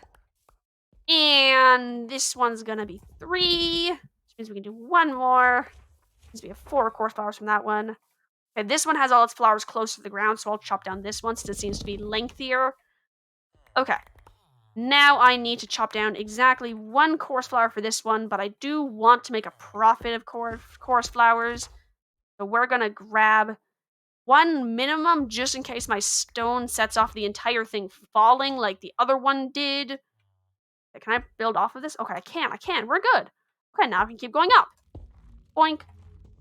And this one's gonna be 3. Which means we can do 1 more. Since we have 4 course flowers from that one. Okay, this one has all its flowers close to the ground, so I'll chop down this one since it seems to be lengthier. Okay. Now I need to chop down exactly 1 course flower for this one, but I do want to make a profit of course flowers. So we're going to grab 1 minimum just in case my stone sets off the entire thing falling like the other one did. Okay, can I build off of this? Okay, I can. We're good. Okay, now I can keep going up. Boink.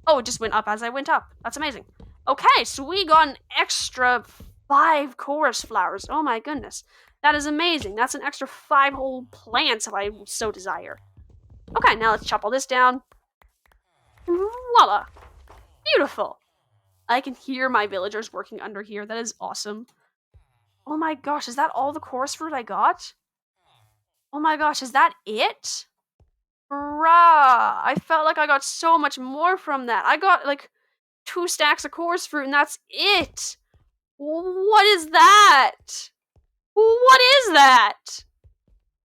Oh, it just went up as I went up. That's amazing. Okay, so we got an extra 5 chorus flowers. Oh my goodness. That is amazing. That's an extra 5 whole plants if I so desire. Okay, now let's chop all this down. Voila. Beautiful. I can hear my villagers working under here. That is awesome. Oh my gosh, is that all the chorus fruit I got? Oh my gosh, is that it? Bruh, I felt like I got so much more from that. I got, like, 2 stacks of chorus fruit, and that's it! What is that? What is that?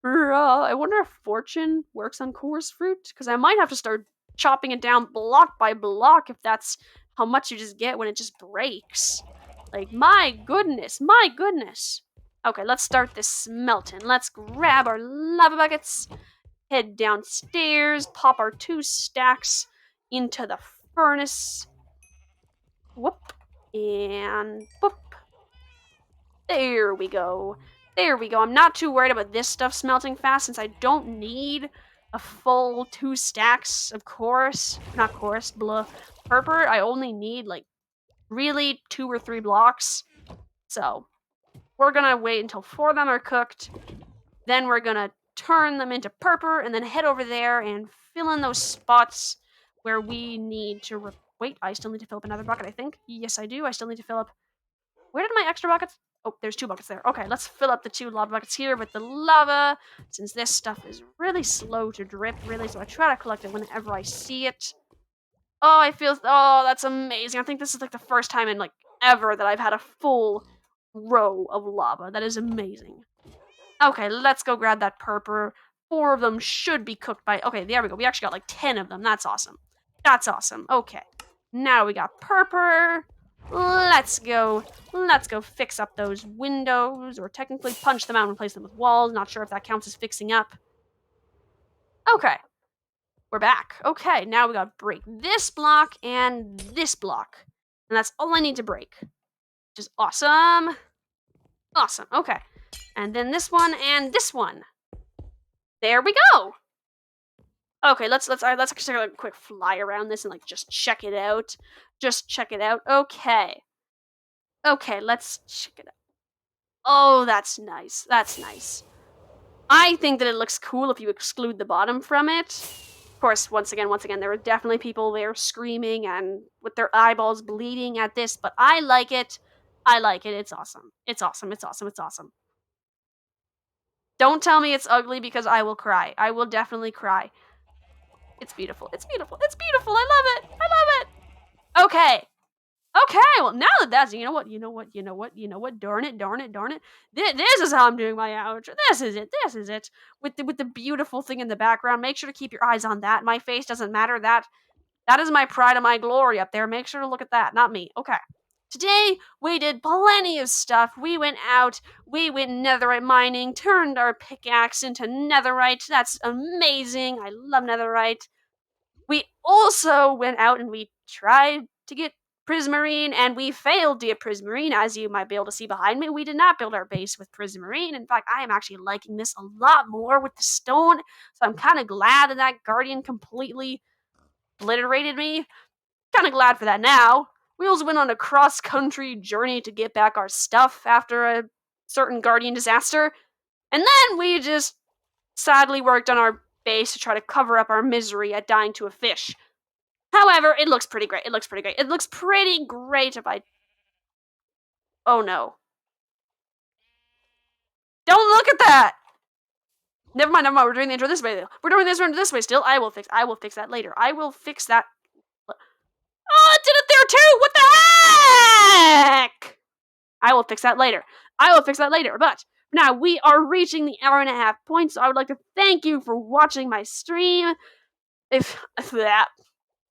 Bruh, I wonder if fortune works on chorus fruit? Because I might have to start chopping it down block by block if that's how much you just get when it just breaks. Like, my goodness, my goodness. Okay, let's start this smelting. Let's grab our lava buckets, head downstairs, pop our 2 stacks into the furnace. Whoop. And whoop. There we go. There we go. I'm not too worried about this stuff smelting fast since I don't need a full 2 stacks of purpur. I only need, like, really 2 or 3 blocks. So, we're gonna wait until 4 of them are cooked. Then we're gonna turn them into purpur and then head over there and fill in those spots where we need to wait, I still need to fill up another bucket, I think. Yes, I do. I still need to fill up. Where did my extra buckets? Oh, there's 2 buckets there. Okay, let's fill up the 2 lava buckets here with the lava, since this stuff is really slow to drip, really, so I try to collect it whenever I see it. Oh, that's amazing. I think this is, like, the first time in, like, ever that I've had a full row of lava. That is amazing. Okay, let's go grab that purpur. 4 of them should be cooked by. Okay, there we go. We actually got like 10 of them. That's awesome. That's awesome. Okay. Now we got purpur. Let's go. Let's go fix up those windows, or technically punch them out and replace them with walls. Not sure if that counts as fixing up. Okay. We're back. Okay, now we gotta break this block and this block. And that's all I need to break. Which is awesome. Awesome. Okay. And then this one and this one. There we go. Okay, let's actually take a quick fly around this and, like, just check it out. Just check it out. Okay. Okay, let's check it out. Oh, that's nice. That's nice. I think that it looks cool if you exclude the bottom from it. Of course, once again, there are definitely people there screaming and with their eyeballs bleeding at this, but I like it. I like it. It's awesome. It's awesome. It's awesome. It's awesome. Don't tell me it's ugly because I will cry. I will definitely cry. It's beautiful. It's beautiful. It's beautiful. I love it. I love it. Okay. Okay. Well, now that that's, you know what? Darn it. This is how I'm doing my outro. This is it. With the beautiful thing in the background. Make sure to keep your eyes on that. My face doesn't matter. That is my pride and my glory up there. Make sure to look at that, not me. Okay. Today, we did plenty of stuff. We went out, we went netherite mining, turned our pickaxe into netherite. That's amazing. I love netherite. We also went out and we tried to get prismarine, and we failed to get prismarine, as you might be able to see behind me. We did not build our base with prismarine. In fact, I am actually liking this a lot more with the stone, so I'm kind of glad that guardian completely obliterated me. Kind of glad for that now. We also went on a cross-country journey to get back our stuff after a certain guardian disaster. And then we just sadly worked on our base to try to cover up our misery at dying to a fish. However, it looks pretty great. It looks pretty great if I... Oh no. Don't look at that! Never mind. We're doing the intro this way, though. We're doing this intro this way still. I will fix that later. I will fix that. Oh, it did it there too! What the heck? I will fix that later. But now we are reaching the hour-and-a-half point, so I would like to thank you for watching my stream. If that,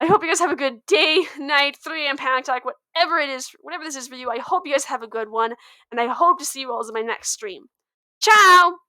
I hope you guys have a good day, night, 3 a.m. panic attack, whatever this is for you. I hope you guys have a good one, and I hope to see you all in my next stream. Ciao!